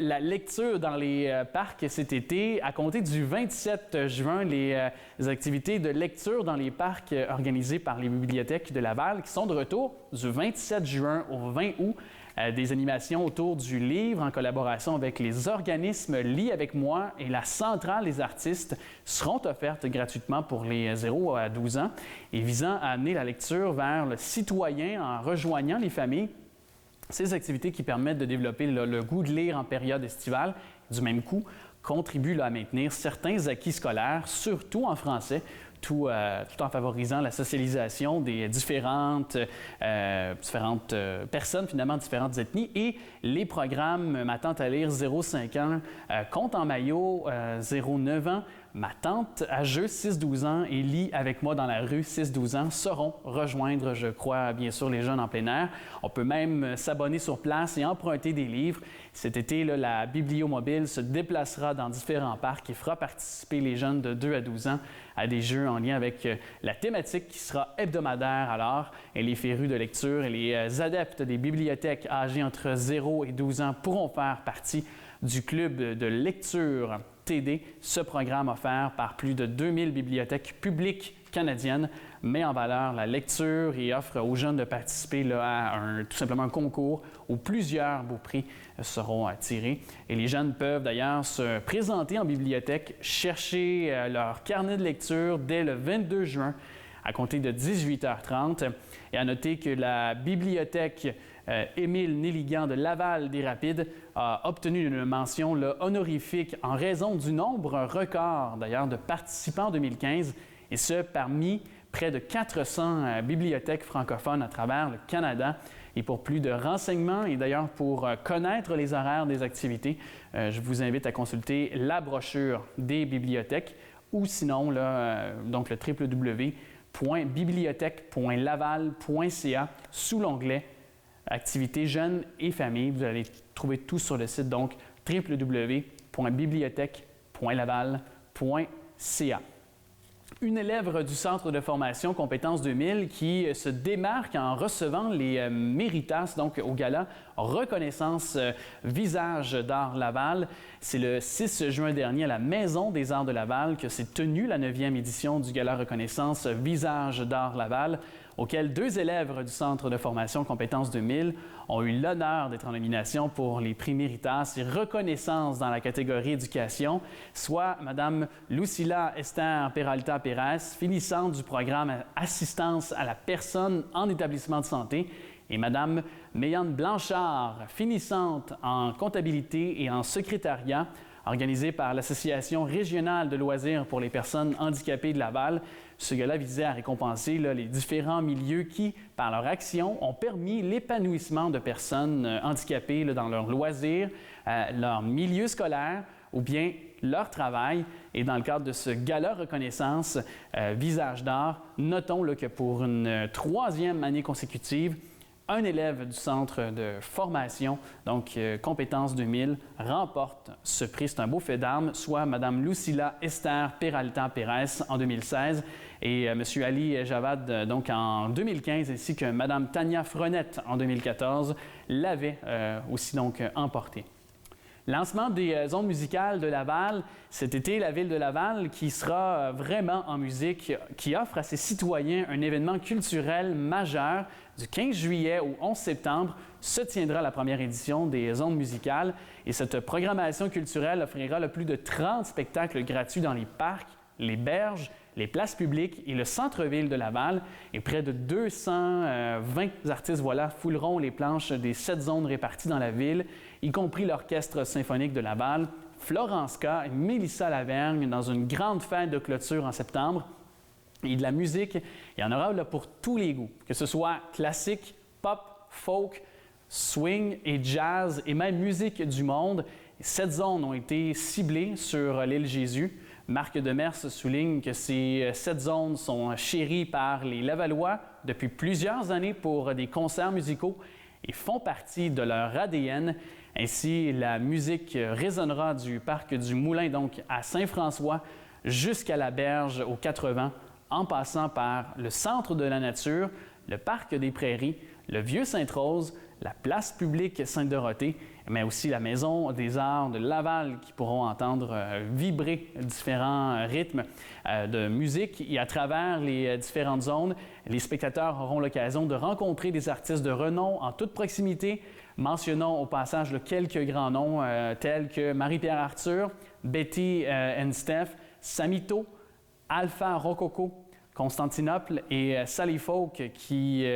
La lecture dans les parcs cet été, à compter du 27 juin, les activités de lecture dans les parcs organisées par les bibliothèques de Laval qui sont de retour du 27 juin au 20 août. Des animations autour du livre en collaboration avec les organismes Lis avec moi et la Centrale des artistes seront offertes gratuitement pour les 0 à 12 ans et visant à amener la lecture vers le citoyen en rejoignant les familles. Ces activités qui permettent de développer le goût de lire en période estivale, du même coup, contribuent à maintenir certains acquis scolaires, surtout en français, tout en favorisant la socialisation des différentes personnes, finalement, différentes ethnies. Et les programmes Ma tante à lire 0-5 ans, Compte en maillot 0-9 ans, Ma tante à jeu 6-12 ans et Lis avec moi dans la rue 6-12 ans sauront rejoindre, je crois, bien sûr, les jeunes en plein air. On peut même s'abonner sur place et emprunter des livres. Cet été, là, la Bibliomobile se déplacera dans différents parcs et fera participer les jeunes de 2 à 12 ans à des jeux en lien avec la thématique qui sera hebdomadaire alors. Et les férus de lecture et les adeptes des bibliothèques âgés entre 0 et 12 ans pourront faire partie du club de lecture TD. Ce programme offert par plus de 2000 bibliothèques publiques canadiennes met en valeur la lecture et offre aux jeunes de participer là, à tout simplement un concours où plusieurs beaux prix seront tirés. Et les jeunes peuvent d'ailleurs se présenter en bibliothèque, chercher leur carnet de lecture dès le 22 juin à compter de 18h30. Et à noter que la bibliothèque Émile Néligan de Laval-des-Rapides a obtenu une mention là, honorifique en raison du nombre record d'ailleurs de participants en 2015, et ce parmi près de 400 bibliothèques francophones à travers le Canada. Et pour plus de renseignements et d'ailleurs pour connaître les horaires des activités, je vous invite à consulter la brochure des bibliothèques ou sinon là, donc le www.bibliothèque.laval.ca sous l'onglet Activités jeunes et familles. Vous allez trouver tout sur le site, donc www.bibliothèque.laval.ca. Une élève du Centre de formation Compétences 2000 qui se démarque en recevant les Méritas, donc au gala Reconnaissance Visage d'Art Laval. C'est le 6 juin dernier à la Maison des Arts de Laval que s'est tenue la 9e édition du gala Reconnaissance Visage d'Art Laval, auquel 2 élèves du Centre de formation Compétences 2000 ont eu l'honneur d'être en nomination pour les prix Méritas et Reconnaissance dans la catégorie éducation, soit Mme Lucila Esther Peralta Pérez, finissante du programme Assistance à la personne en établissement de santé, et Mme Méane Blanchard, finissante en comptabilité et en secrétariat, organisé par l'Association régionale de loisirs pour les personnes handicapées de Laval. Ce gala visait à récompenser là, les différents milieux qui, par leur action, ont permis l'épanouissement de personnes handicapées là, dans leurs loisirs, leur milieu scolaire ou bien leur travail. Et dans le cadre de ce gala reconnaissance Visage d'art, notons là, que pour une 3e année consécutive, un élève du centre de formation, donc Compétences 2000, remporte ce prix. C'est un beau fait d'armes, soit Mme Lucila Esther Peralta Pérez en 2016 et M. Ali Javad donc en 2015, ainsi que Mme Tania Frenette en 2014 l'avaient aussi donc emporté. Lancement des ondes musicales de Laval. Cet été, la Ville de Laval qui sera vraiment en musique, qui offre à ses citoyens un événement culturel majeur. Du 15 juillet au 11 septembre se tiendra la première édition des ondes musicales. Et cette programmation culturelle offrira le plus de 30 spectacles gratuits dans les parcs, les berges, les places publiques et le centre-ville de Laval. Et près de 220 artistes fouleront les planches des 7 zones réparties dans la ville, y compris l'Orchestre symphonique de Laval, Florence K et Mélissa Lavergne dans une grande fête de clôture en septembre. Et de la musique, il y en aura là, pour tous les goûts, que ce soit classique, pop, folk, swing et jazz et même musique du monde. 7 zones ont été ciblées sur l'île Jésus. Marc Demers souligne que ces 7 zones sont chéries par les Lavallois depuis plusieurs années pour des concerts musicaux et font partie de leur ADN. Ainsi, la musique résonnera du parc du Moulin, donc à Saint-François, jusqu'à la Berge aux 80, en passant par le Centre de la nature, le Parc des Prairies, le Vieux-Sainte-Rose, la place publique Sainte-Dorothée, mais aussi la Maison des Arts de Laval qui pourront entendre vibrer différents rythmes de musique. Et à travers les différentes zones, les spectateurs auront l'occasion de rencontrer des artistes de renom en toute proximité. Mentionnons au passage quelques grands noms tels que Marie-Pierre Arthur, Betty and Steph, Samito, Alpha Rococo, Constantinople et Sally Folk, qui,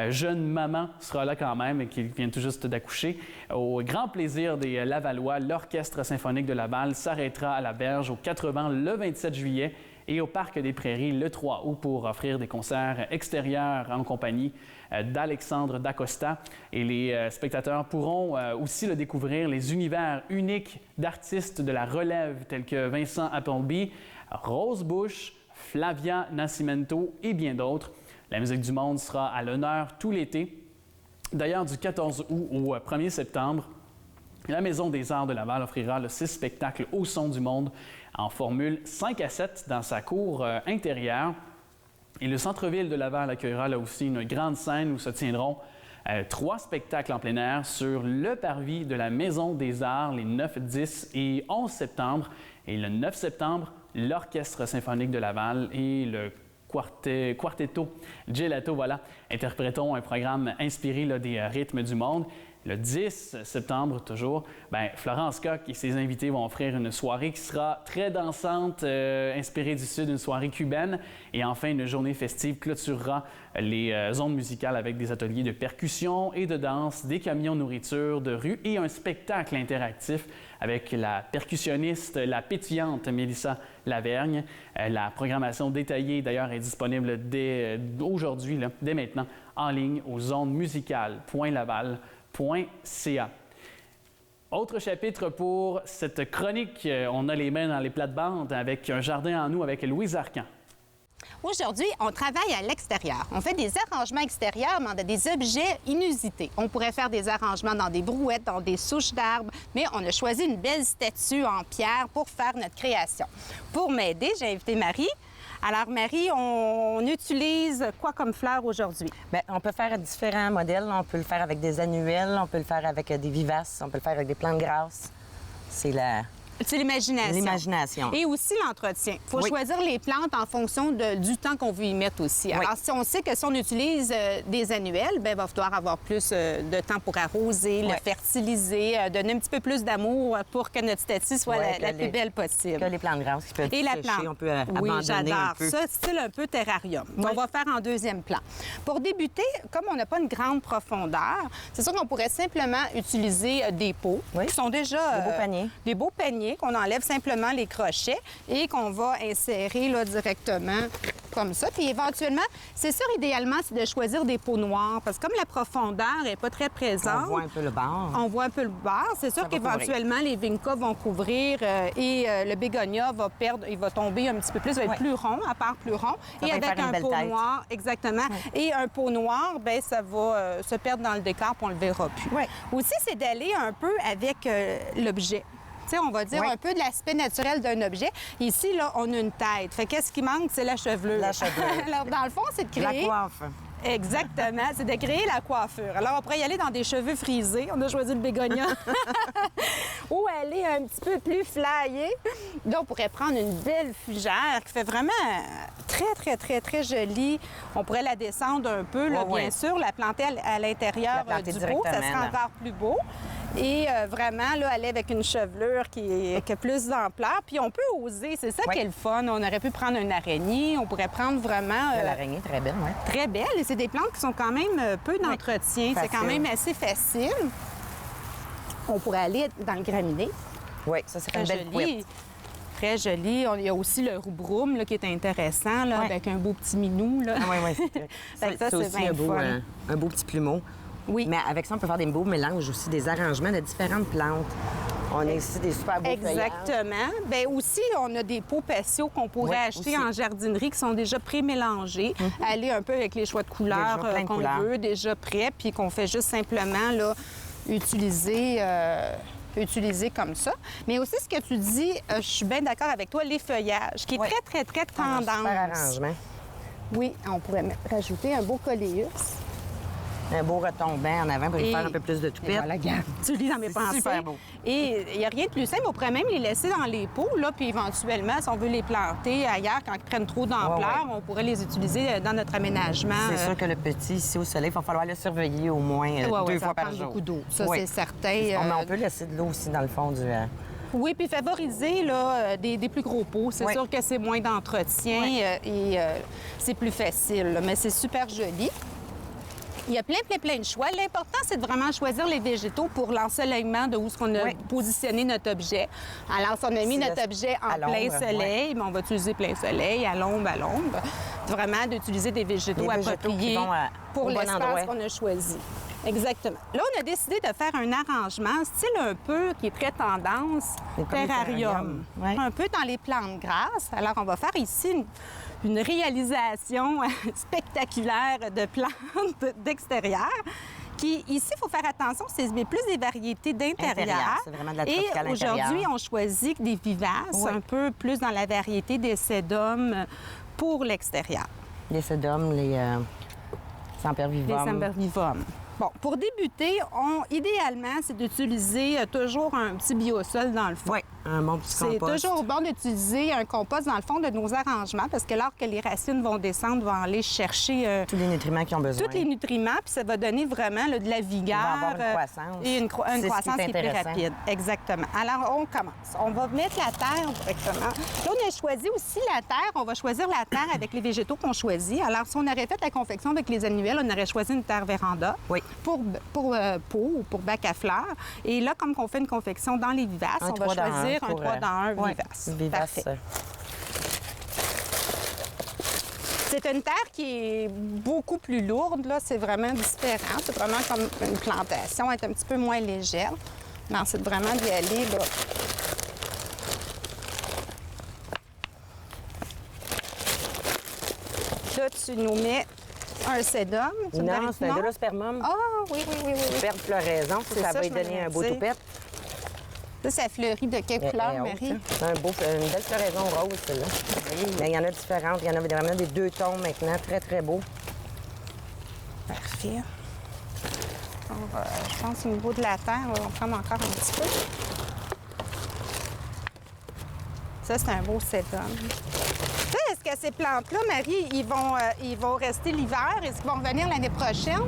jeune maman, sera là quand même et qui vient tout juste d'accoucher. Au grand plaisir des Lavallois, l'Orchestre symphonique de Laval s'arrêtera à la Berge aux 80 le 27 juillet et au Parc des Prairies le 3 août pour offrir des concerts extérieurs en compagnie d'Alexandre Dacosta. Et les spectateurs pourront aussi découvrir les univers uniques d'artistes de la relève tels que Vincent Appleby, Rose Bush, Flavia Nascimento et bien d'autres. La musique du monde sera à l'honneur tout l'été. D'ailleurs, du 14 août au 1er septembre, la Maison des Arts de Laval offrira 6 spectacles au son du monde en formule 5 à 7 dans sa cour intérieure. Et le centre-ville de Laval accueillera là aussi une grande scène où se tiendront 3 spectacles en plein air sur le parvis de la Maison des Arts les 9, 10 et 11 septembre. Et le 9 septembre, l'Orchestre symphonique de Laval et le Quartetto Gelato, interpréteront un programme inspiré des rythmes du monde. Le 10 septembre, toujours, Florence Coq et ses invités vont offrir une soirée qui sera très dansante, inspirée du Sud, une soirée cubaine. Et enfin, une journée festive clôturera les ondes musicales avec des ateliers de percussion et de danse, des camions nourriture de rue et un spectacle interactif avec la percussionniste, la pétillante Mélissa Lavergne. La programmation détaillée, d'ailleurs, est disponible dès aujourd'hui, dès maintenant, en ligne aux ondes-musicales.laval.ca. Autre chapitre pour cette chronique, on a les mains dans les plates-bandes avec un jardin en nous avec Louise Arcan. Aujourd'hui, on travaille à l'extérieur. On fait des arrangements extérieurs, mais on a des objets inusités. On pourrait faire des arrangements dans des brouettes, dans des souches d'arbres, mais on a choisi une belle statue en pierre pour faire notre création. Pour m'aider, j'ai invité Marie. Alors, Marie, on utilise quoi comme fleurs aujourd'hui? Bien, on peut faire différents modèles. On peut le faire avec des annuelles, on peut le faire avec des vivaces, on peut le faire avec des plantes grasses. C'est l'imagination. L'imagination. Et aussi l'entretien. Il faut choisir les plantes en fonction du temps qu'on veut y mettre aussi. Alors, si on sait que si on utilise des annuelles, il va falloir avoir plus de temps pour arroser, le fertiliser, donner un petit peu plus d'amour pour que notre statue soit la plus belle possible. Que les plantes grasses qui peuvent sécher, la plante. On peut abandonner un peu. Ça, style un peu terrarium. On va faire en deuxième plan. Pour débuter, comme on n'a pas une grande profondeur, c'est sûr qu'on pourrait simplement utiliser des pots qui sont déjà... Des beaux paniers. Des beaux paniers qu'on enlève simplement les crochets et qu'on va insérer directement comme ça. Puis éventuellement, c'est sûr, idéalement, c'est de choisir des pots noirs parce que comme la profondeur n'est pas très présente... On voit un peu le bord. On voit un peu le bord. C'est sûr qu'éventuellement, les vinca vont couvrir et le bégonia va perdre, il va tomber un petit peu plus, il va être plus rond, à part plus rond. Ça et avec un pot tête. noir, exactement. Et un pot noir, ça va se perdre dans le décor puis on le verra plus. Aussi, c'est d'aller un peu avec l'objet. T'sais, on va dire un peu de l'aspect naturel d'un objet. Ici, là, on a une tête. Fait qu'est-ce qui manque? C'est la chevelure. La chevelure. Alors, dans le fond, c'est de créer... La coiffe. Exactement, c'est de créer la coiffure. Alors, on pourrait y aller dans des cheveux frisés. On a choisi le bégonia. Ou aller un petit peu plus flyée. Là, on pourrait prendre une belle fougère qui fait vraiment très, très, très, très jolie. On pourrait la descendre un peu, là, bien sûr, la planter à l'intérieur du pot. Ça serait encore plus beau. Et vraiment, là, aller avec une chevelure qui a plus d'ampleur. Puis on peut oser, c'est ça qui est le fun. On aurait pu prendre une araignée, on pourrait prendre vraiment... L'araignée, très belle, oui. Très belle. Et c'est des plantes qui sont quand même peu d'entretien. C'est quand même assez facile. On pourrait aller dans le graminé. Oui, ça serait une belle couette. Très joli. Il y a aussi le roubroum là, qui est intéressant, là, avec un beau petit minou. Là. Ah, oui, c'est aussi un beau petit plumeau. Oui. Mais avec ça, on peut faire des beaux mélanges aussi, des arrangements de différentes plantes. On a ici des super beaux Exactement. Bien, aussi, on a des pots patio qu'on pourrait acheter en jardinerie qui sont déjà pré-mélangés. Aller un peu avec les choix de couleurs qu'on veut, déjà prêts, puis qu'on fait juste simplement là, utiliser comme ça. Mais aussi, ce que tu dis, je suis bien d'accord avec toi, les feuillages, qui est très, très, très tendance. Super arrangement. Oui, on pourrait rajouter un beau coléus. Un beau retombant en avant pour lui faire un peu plus de toupette. Voilà, regarde, tu lis dans mes pensées. Super beau. Et il n'y a rien de plus simple. On pourrait même les laisser dans les pots, là, puis éventuellement, si on veut les planter ailleurs, quand ils prennent trop d'ampleur, on pourrait les utiliser dans notre aménagement. C'est sûr que le petit, ici au soleil, il va falloir le surveiller au moins 2 fois par jour. Beaucoup d'eau, ça, c'est certain. On peut laisser de l'eau aussi dans le fond du... Oui, puis favoriser là, des plus gros pots. C'est sûr que c'est moins d'entretien et c'est plus facile, mais c'est super joli. Il y a plein de choix. L'important, c'est de vraiment choisir les végétaux pour l'ensoleillement de où est-ce qu'on a positionné notre objet. Alors, si on a mis notre objet en plein soleil, on va utiliser plein soleil, à l'ombre. Vraiment, d'utiliser des végétaux appropriés pour l'espace qu'on a choisi. Exactement. Là, on a décidé de faire un arrangement, style un peu qui est très tendance, terrarium. Un peu dans les plantes grasses. Alors, on va faire ici une réalisation spectaculaire de plantes d'extérieur. Ici, il faut faire attention, c'est plus des variétés d'intérieur. C'est vraiment de la tropicale intérieure. Et aujourd'hui, on choisit des vivaces, un peu plus dans la variété des sédums pour l'extérieur. Les sédums, les sempervivums. Les sempervivums. Bon, pour débuter, idéalement, c'est d'utiliser toujours un petit biosol dans le fond. Oui, un bon petit C'est compost. toujours bon d'utiliser un compost dans le fond de nos arrangements parce que lorsque les racines vont descendre, vont aller chercher Tous les nutriments qu'ils ont besoin. tous les nutriments, puis ça va donner vraiment là, de la vigueur. Il va avoir une croissance. Et une C'est ce qui est croissance qui est plus intéressant. rapide. Exactement. Alors, on commence. On va mettre la terre directement. Là, on a choisi aussi la terre. On va choisir la terre avec les végétaux qu'on choisit. Alors, si on aurait fait la confection avec les annuelles, on aurait choisi une terre véranda Oui. pour pot ou pour bac à fleurs. Et là, comme on fait une confection dans les vivaces, Un on va 3 dans choisir un un pour, 3 dans 1 ouais, vivace. vivace. Parfait. C'est une terre qui est beaucoup plus lourde. Là, c'est vraiment différent. C'est vraiment comme une plantation. Elle est un petit peu moins légère. Non, c'est vraiment d'y aller, là. Là, tu nous mets un sédum. Tu me Non, vérifies, c'est un délospermum. Ah, oui, oui, oui, oui. Superbe floraison. C'est Ça ça, va je lui donner me un beau disais. toupette. Ça fleurit de quelle couleur, Marie? C'est une belle floraison rose, celle-là. Mais il y en a différentes. Il y en a vraiment des 2 tons maintenant. Très, très beau. Parfait. Je pense au niveau de la terre, on va prendre encore un petit peu. Ça, c'est un beau sédum. Est-ce que ces plantes-là, Marie, ils vont rester l'hiver? Est-ce qu'ils vont revenir l'année prochaine?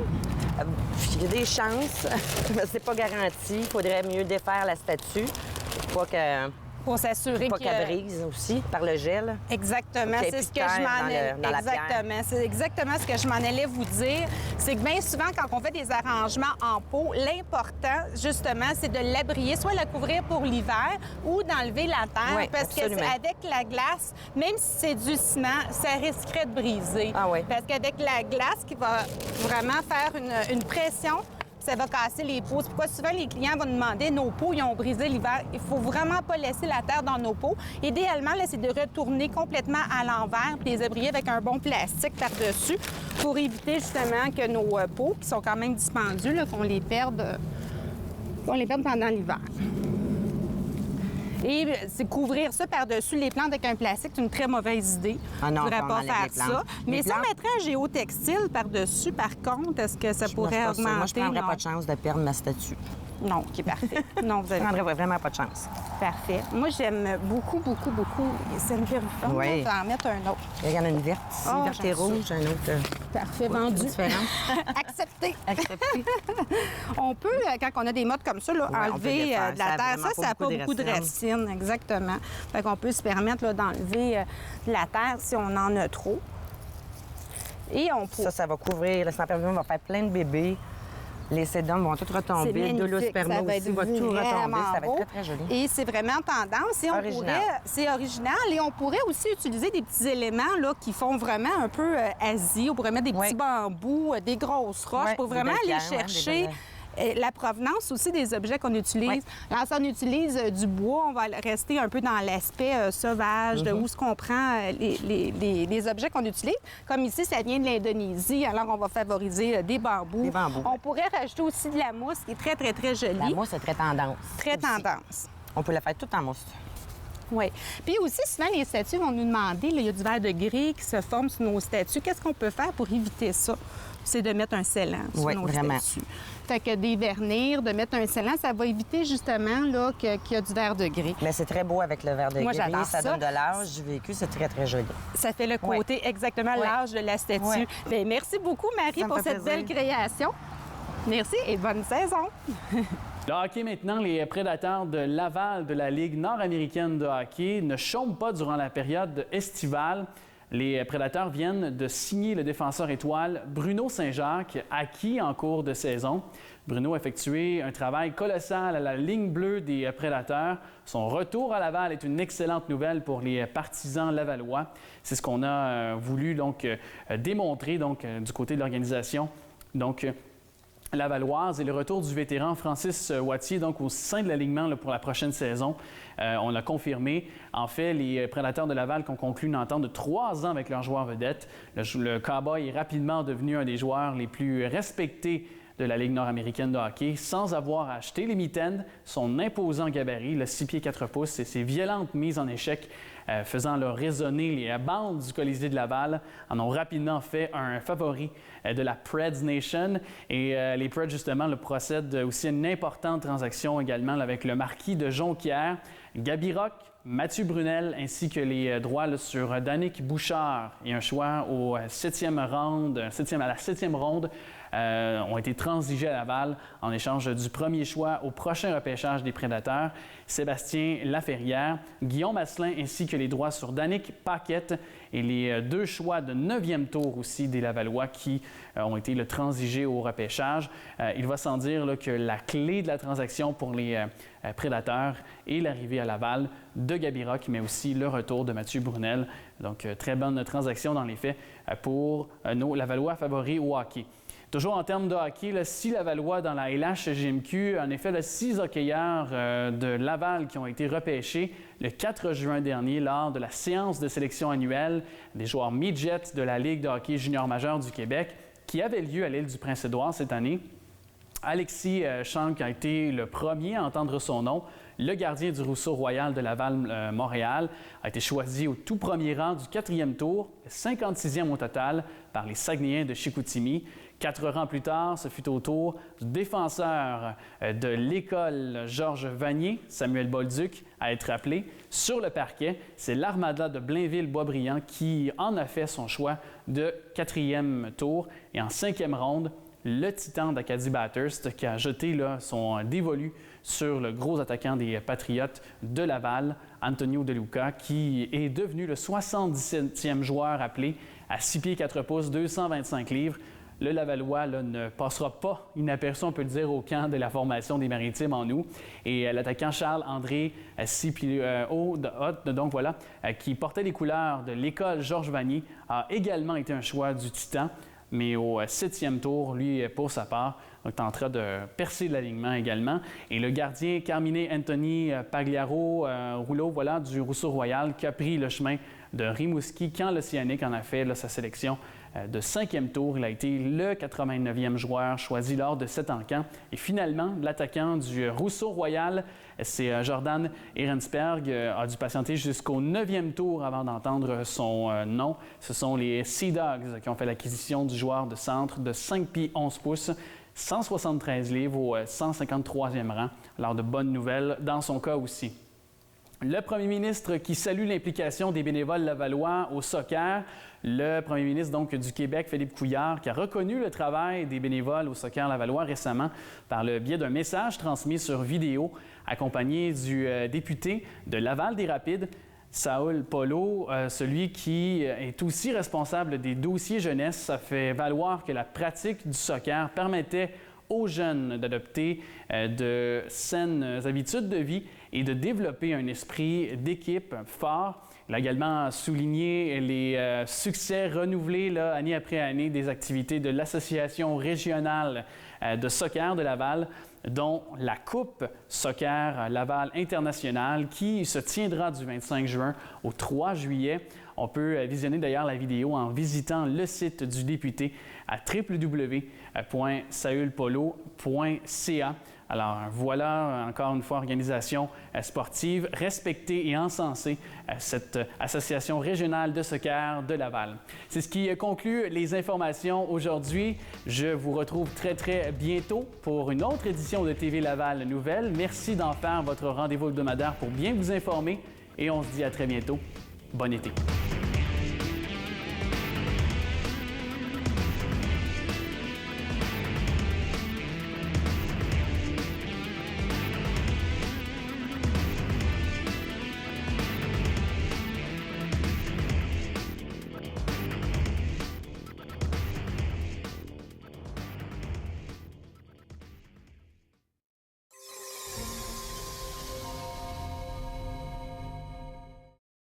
Il y a des chances, mais c'est pas garanti. Il faudrait mieux défaire la statue pour que Pour s'assurer pas qu'elle brise aussi par le gel. Exactement, Qu'il y ait c'est plus ce de que je terre m'en dans allais. dans la pierre. Exactement, c'est exactement ce que je m'en allais vous dire. C'est que bien souvent, quand on fait des arrangements en pot, l'important, justement, c'est de l'abrier, soit la couvrir pour l'hiver ou d'enlever la terre. Oui, parce absolument. qu'avec la glace, même si c'est du ciment, ça risquerait de briser. Ah oui. Parce qu'avec la glace qui va vraiment faire une pression, ça va casser les pots. C'est pourquoi souvent les clients vont nous demander nos pots, ils ont brisé l'hiver. Il faut vraiment pas laisser la terre dans nos pots. Idéalement, là, c'est de retourner complètement à l'envers puis les abrier avec un bon plastique par-dessus pour éviter justement que nos pots, qui sont quand même dispendieux, là, qu'on les perde pendant l'hiver. Et c'est couvrir ça par-dessus les plantes avec un plastique, c'est une très mauvaise idée. Ah non, on ne devrait on pas enlève faire les plantes. ça. Mais Les si on plantes- mettrait un géotextile par-dessus, par contre, est-ce que ça Moi, pourrait je suis pas sûre. augmenter? Moi, je prendrais Non. pas de chance de perdre ma statue. Non, qui est parfait. Non, vous Je avez prendrais vraiment pas de chance. parfait. Moi, j'aime beaucoup, beaucoup, beaucoup cette vériforme. Oui. On va en mettre un autre. Il y en a une verte ici, Oh, verte et j'aime ça. rouge, un autre Parfait, vendu. différent. Accepté. Accepté. On peut, quand on a des mottes comme ça, là, Ouais, on peut enlever défaire. de Ça la a terre. vraiment Ça pas n'a pas beaucoup de beaucoup de racines, exactement. Fait qu'on peut se permettre là, d'enlever de la terre si on en a trop. Et on peut... Ça va couvrir. Le Saint-Père va faire plein de bébés. Les sédums vont tous C'est retomber. Le magnifique, dolosperma ça va aussi être va tout retomber. vraiment Ça va beau. être très, très joli. Et c'est vraiment tendance. Et on Original. c'est original. Et on pourrait aussi utiliser des petits éléments là, qui font vraiment un peu Asie. On pourrait mettre des Oui. petits bambous, des grosses roches Oui, pour des vraiment belles aller pierres, ouais, des chercher la provenance aussi des objets qu'on utilise. Oui. Alors, si on utilise du bois, on va rester un peu dans l'aspect sauvage, de où ce qu'on prend les objets qu'on utilise. Comme ici, ça vient de l'Indonésie, alors on va favoriser des bambous. Des bambous. On pourrait rajouter aussi de la mousse, qui est très, très, très jolie. La mousse, c'est très tendance. Très aussi. tendance. On peut la faire toute en mousse. Oui. Puis aussi, souvent, les statues vont nous demander, là, il y a du verre de gris qui se forme sur nos statues. Qu'est-ce qu'on peut faire pour éviter ça? C'est de mettre un scellant sur Oui, nos vraiment. statues. Fait que des vernir, de mettre un scellant, ça va éviter justement là, qu'il y a du verre de gris. Mais c'est très beau avec le verre de Moi, gris. j'adore Ça ça. donne de l'âge du vécu. C'est très, très joli. Ça fait le côté exactement Ouais. l'âge de la statue. Ouais. Bien, merci beaucoup, Marie, Ça me pour fait cette belle plaisir. création. Merci et bonne saison. Le hockey maintenant, les prédateurs de Laval de la Ligue nord-américaine de hockey ne chôment pas durant la période estivale. Les prédateurs viennent de signer le défenseur étoile Bruno Saint-Jacques, acquis en cours de saison. Bruno a effectué un travail colossal à la ligne bleue des prédateurs. Son retour à Laval est une excellente nouvelle pour les partisans lavallois. C'est ce qu'on a voulu donc démontrer du côté de l'organisation. Lavalloise et le retour du vétéran Francis Wattier donc au sein de l'alignement pour la prochaine saison. On l'a confirmé. En fait, les prédateurs de Laval qui ont conclu une entente de 3 ans avec leur joueur vedette. Le Cowboy est rapidement devenu un des joueurs les plus respectés de la Ligue nord-américaine de hockey sans avoir acheté les mitaines, son imposant gabarit, le 6 pieds 4 pouces et ses violentes mises en échec faisant là, résonner les bandes du Colisée de Laval, en ont rapidement fait un favori de la Preds Nation. Et les Preds, justement, procèdent aussi à une importante transaction également là, avec le marquis de Jonquière, Gaby Rock, Mathieu Brunel, ainsi que les droits là, sur Danick Bouchard et un choix à la 7e ronde ont été transigés à Laval en échange du premier choix au prochain repêchage des Prédateurs, Sébastien Laferrière, Guillaume Asselin, ainsi que les droits sur Danick Paquette et les 2 choix de 9e tour aussi des Lavallois qui ont été transigés au repêchage. Il va sans dire là, que la clé de la transaction pour les Prédateurs est l'arrivée à Laval de Gaby Rock, mais aussi le retour de Mathieu Brunel. Donc, très bonne transaction dans les faits pour nos Lavallois favoris au hockey. Toujours en termes de hockey, là, 6 Lavallois dans la LHJMQ, en effet, 6 hockeyeurs de Laval qui ont été repêchés le 4 juin dernier lors de la séance de sélection annuelle des joueurs midget de la Ligue de hockey junior majeur du Québec qui avait lieu à l'île du Prince-Édouard cette année. Alexis Schank a été le premier à entendre son nom. Le gardien du Rousseau Royal de Laval-Montréal a été choisi au tout premier rang du 4e tour, le 56e au total, par les Saguenayens de Chicoutimi. 4 rangs plus tard, ce fut au tour du défenseur de l'école Georges Vanier, Samuel Bolduc, à être appelé. Sur le parquet, c'est l'Armada de Blainville-Boisbriand qui en a fait son choix de 4e tour. Et en 5e ronde, le Titan d'Acadie Bathurst qui a jeté là, son dévolu sur le gros attaquant des Patriotes de Laval, Antonio De Luca, qui est devenu le 77e joueur appelé à 6 pieds 4 pouces, 225 livres. Le Lavallois là, ne passera pas inaperçu, on peut le dire, au camp de la formation des Maritimes en août. Et l'attaquant Charles-André qui portait les couleurs de l'école Georges Vanier, a également été un choix du Titan. Mais au 7e tour, lui, pour sa part, est en train de percer l'alignement également. Et le gardien Carmine Anthony Pagliaro Rouleau, du Rousseau Royal, qui a pris le chemin de Rimouski quand l'Océanique en a fait là, sa sélection de 5e tour. Il a été le 89e joueur choisi lors de cet encamp. Et finalement, l'attaquant du Rousseau Royal, c'est Jordan Ehrensberg, a dû patienter jusqu'au 9e tour avant d'entendre son nom. Ce sont les Sea Dogs qui ont fait l'acquisition du joueur de centre de 5 pieds 11 pouces, 173 livres au 153e rang. Alors, de bonnes nouvelles dans son cas aussi. Le premier ministre qui salue l'implication des bénévoles lavallois au soccer, le premier ministre donc, du Québec, Philippe Couillard, qui a reconnu le travail des bénévoles au soccer lavallois récemment par le biais d'un message transmis sur vidéo, accompagné du député de Laval-des-Rapides, Saúl Polo, celui qui est aussi responsable des dossiers jeunesse, a fait valoir que la pratique du soccer permettait aux jeunes d'adopter de saines habitudes de vie et de développer un esprit d'équipe fort. Il a également souligné les succès renouvelés là, année après année des activités de l'Association régionale de soccer de Laval, dont la Coupe Soccer Laval Internationale qui se tiendra du 25 juin au 3 juillet. On peut visionner d'ailleurs la vidéo en visitant le site du député à www.saulpolo.ca. Alors voilà, encore une fois, organisation sportive respectée et encensée, cette Association régionale de soccer de Laval. C'est ce qui conclut les informations aujourd'hui. Je vous retrouve très, très bientôt pour une autre édition de TV Laval Nouvelles. Merci d'en faire votre rendez-vous hebdomadaire pour bien vous informer et on se dit à très bientôt. Bon été.